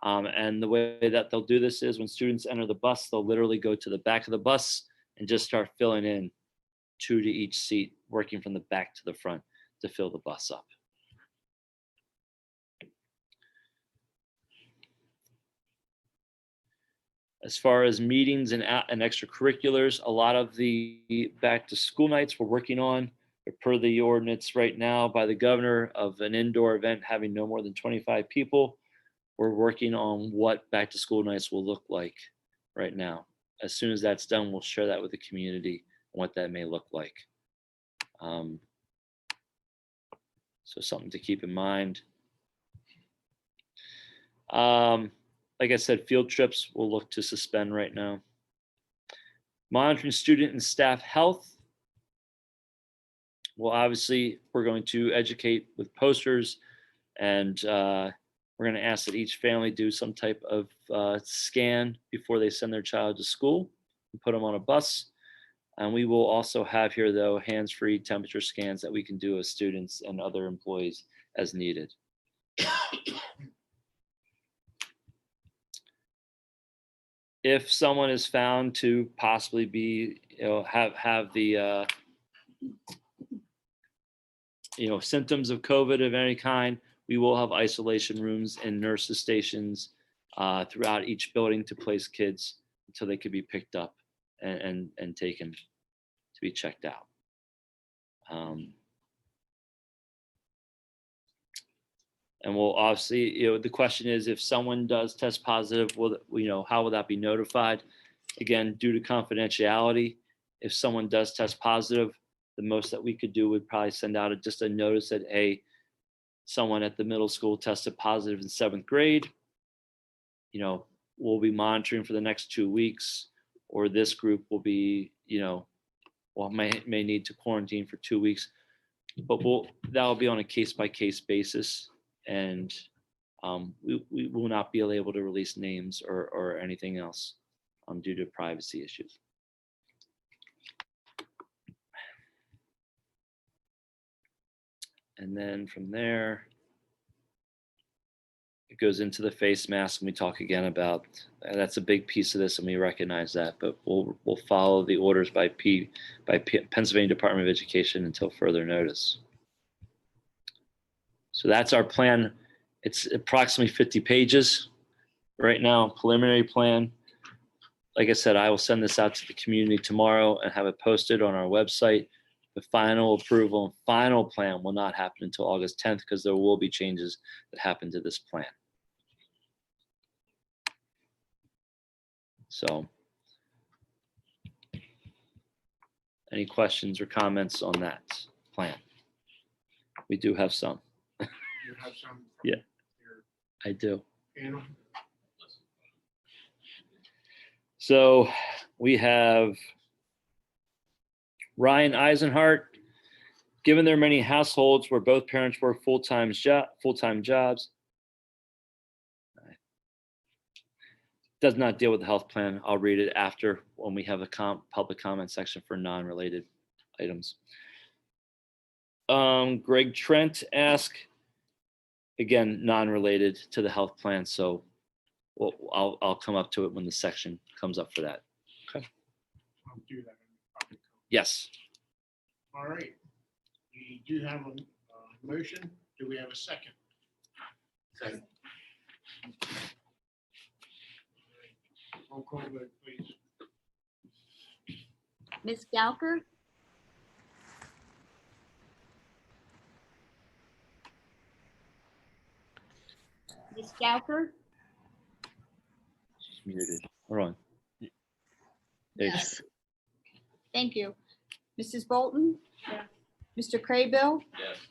And the way that they'll do this is when students enter the bus, they'll literally go to the back of the bus and just start filling in 2 to each seat, working from the back to the front to fill the bus up. As far as meetings and extracurriculars, a lot of the back to school nights we're working on are per the ordinance right now by the governor of an indoor event having no more than 25 people. We're working on what back to school nights will look like right now. As soon as that's done, we'll share that with the community and what that may look like. So something to keep in mind. Like I said, field trips we'll look to suspend right now. Monitoring student and staff health. Well, obviously, we're going to educate with posters, and we're going to ask that each family do some type of scan before they send their child to school and put them on a bus. And we will also have here, though, hands-free temperature scans that we can do as students and other employees as needed. If someone is found to possibly be, have the, symptoms of COVID of any kind, we will have isolation rooms and nurses stations throughout each building to place kids until they could be picked up and taken to be checked out. And we'll obviously, the question is, if someone does test positive, how will that be notified? Again, due to confidentiality, if someone does test positive, the most that we could do would probably send out just a notice that, hey, someone at the middle school tested positive in 7th grade. We'll be monitoring for the next 2 weeks, or this group will be, may need to quarantine for 2 weeks. But that'll be on a case-by-case basis. And we will not be able to release names or anything else due to privacy issues. And then from there, it goes into the face mask, and we talk again about that's a big piece of this, and we recognize that. But we'll follow the orders by Pennsylvania Department of Education until further notice. So that's our plan. It's approximately 50 pages right now, preliminary plan. Like I said, I will send this out to the community tomorrow and have it posted on our website. The final approval and final plan will not happen until August 10th because there will be changes that happen to this plan. So, any questions or comments on that plan? We do have some. You have some? Yeah, I do. Panel? So we have Ryan Eisenhart. Given there are many households where both parents work full-time jobs, does not deal with the health plan. I'll read it after when we have a public comment section for non-related items. Greg Trent asked, again, non-related to the health plan, so I'll come up to it when the section comes up for that. Okay. I'll do that in the public comment. Yes. All right. We do have a motion. Do we have a second? Second. Roll call vote, please. Ms. Gauker, Ms. Gauker, She's muted. Hold on. There she- Yes. thank you. Mrs. Bolton, Yes. Mr. Craybill, Yes.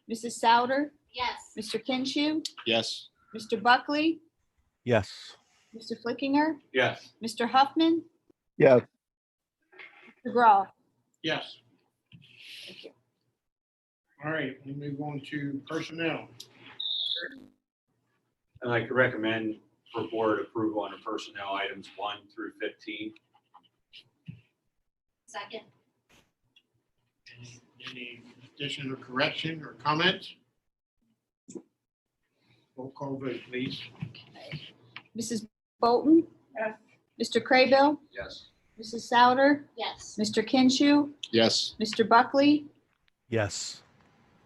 Mrs. Souter, Yes. Mr. Kinshu, Yes. Mr. Buckley, Yes. Mr. Flickinger, Yes. Mr. Huffman, Yes. Mr. Groff. Yes. Thank you. All right, we move on to personnel. I'd like to recommend for board approval on the personnel items 1 through 15. Second. Any addition or correction or comment? Roll call vote, please. Mrs. Bolton, Yes. Mr. Craybill, Yes. Mrs. Souter, Yes. Mr. Kinshu, Yes. Mr. Buckley, Yes.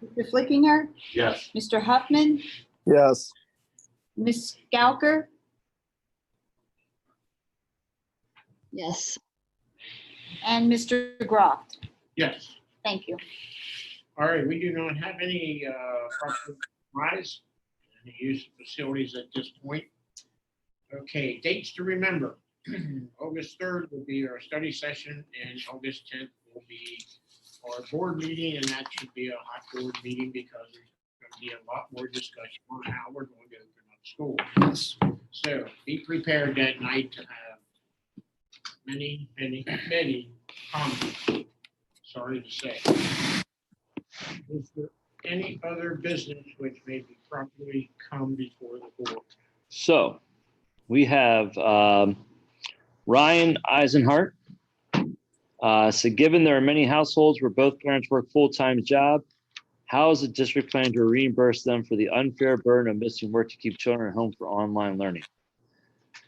Mr. Flickinger, Yes. Mr. Huffman, Yes. Ms. Gauker, Yes. and Mr. Groff. Yes. Thank you. All right, we do not have any property rise, any use of facilities at this point. Okay, dates to remember. August 3rd will be our study session, and August 10th will be our board meeting, and that should be a hot board meeting because there's going to be a lot more discussion on how we're going to open up school. So be prepared that night to have many comments. Sorry to say. Is there any other business which may be properly come before the board? So we have Ryan Eisenhart. So given there are many households where both parents work full-time job, how is the district planning to reimburse them for the unfair burden of missing work to keep children at home for online learning?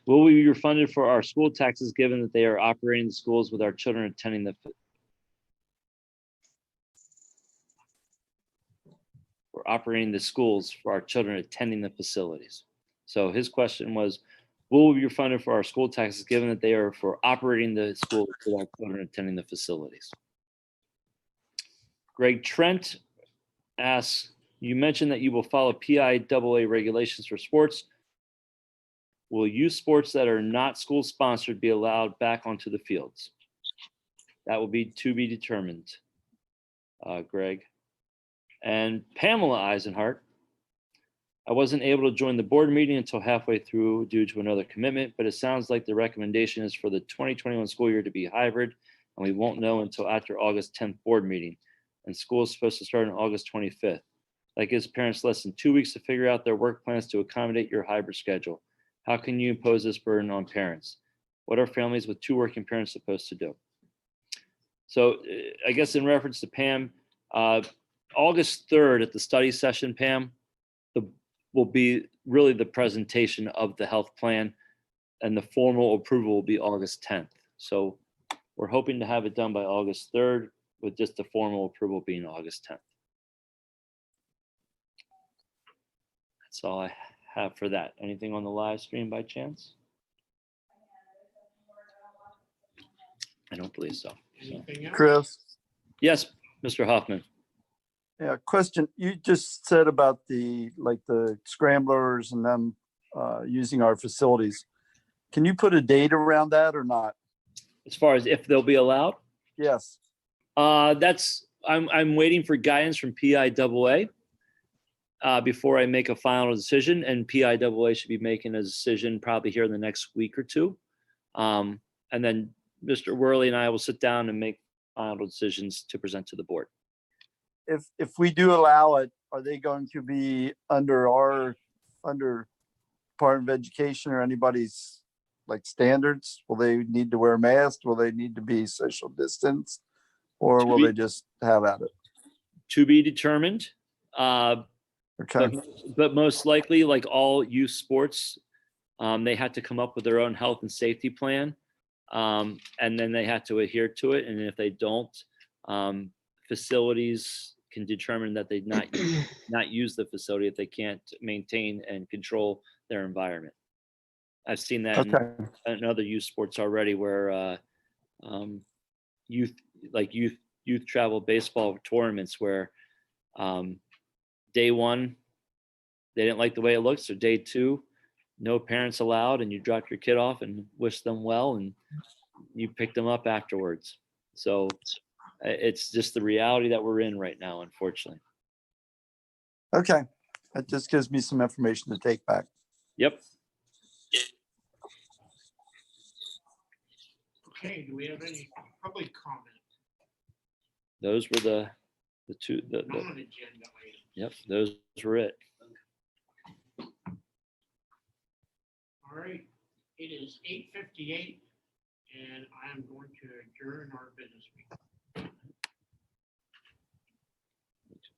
Will we be refunded for our school taxes given that they are operating the schools with our children attending the schools for our children attending the facilities? So his question was, will we be refunded for our school taxes given that they are for operating the school with our children attending the facilities? Greg Trent asks, you mentioned that you will follow PIAA regulations for sports. Will youth sports that are not school sponsored be allowed back onto the fields? That will be to be determined, Greg. And Pamela Eisenhart, I wasn't able to join the board meeting until halfway through due to another commitment, but it sounds like the recommendation is for the 2021 school year to be hybrid, and we won't know until after August 10th board meeting, and school is supposed to start on August 25th. That gives parents less than 2 weeks to figure out their work plans to accommodate your hybrid schedule. How can you impose this burden on parents? What are families with 2 working parents supposed to do? So I guess in reference to Pam, August 3rd at the study session, Pam, will be really the presentation of the health plan, and the formal approval will be August 10th. So we're hoping to have it done by August 3rd with just the formal approval being August 10th. That's all I have for that. Anything on the live stream by chance? I don't believe so. Anything else? Chris, Yes, Mr. Hoffman. yeah, question. You just said about the scramblers and them using our facilities. Can you put a date around that or not? As far as if they'll be allowed, Yes. I'm waiting for guidance from PIAA before I make a final decision, and PIAA should be making a decision probably here in the next week or two. And then Mr. Worley and I will sit down and make final decisions to present to the board. If we do allow it, are they going to be under Department of Education or anybody's standards? Will they need to wear masks? Will they need to be social distance? Or will they just have at it? To be determined. Okay. But most likely, like all youth sports, they had to come up with their own health and safety plan. And then they have to adhere to it. And if they don't, facilities can determine that they not use the facility if they can't maintain and control their environment. I've seen that Okay. in other youth sports already where youth travel baseball tournaments where day one, they didn't like the way it looked. So day two, no parents allowed, and you drop your kid off and wish them well, and you pick them up afterwards. So it's just the reality that we're in right now, unfortunately. Okay. That just gives me some information to take back. Yep. Okay, do we have any public comment? Those were the two, Non-agenda items. yep, those were it. All right, it is 8:58, and I am going to adjourn our business meeting.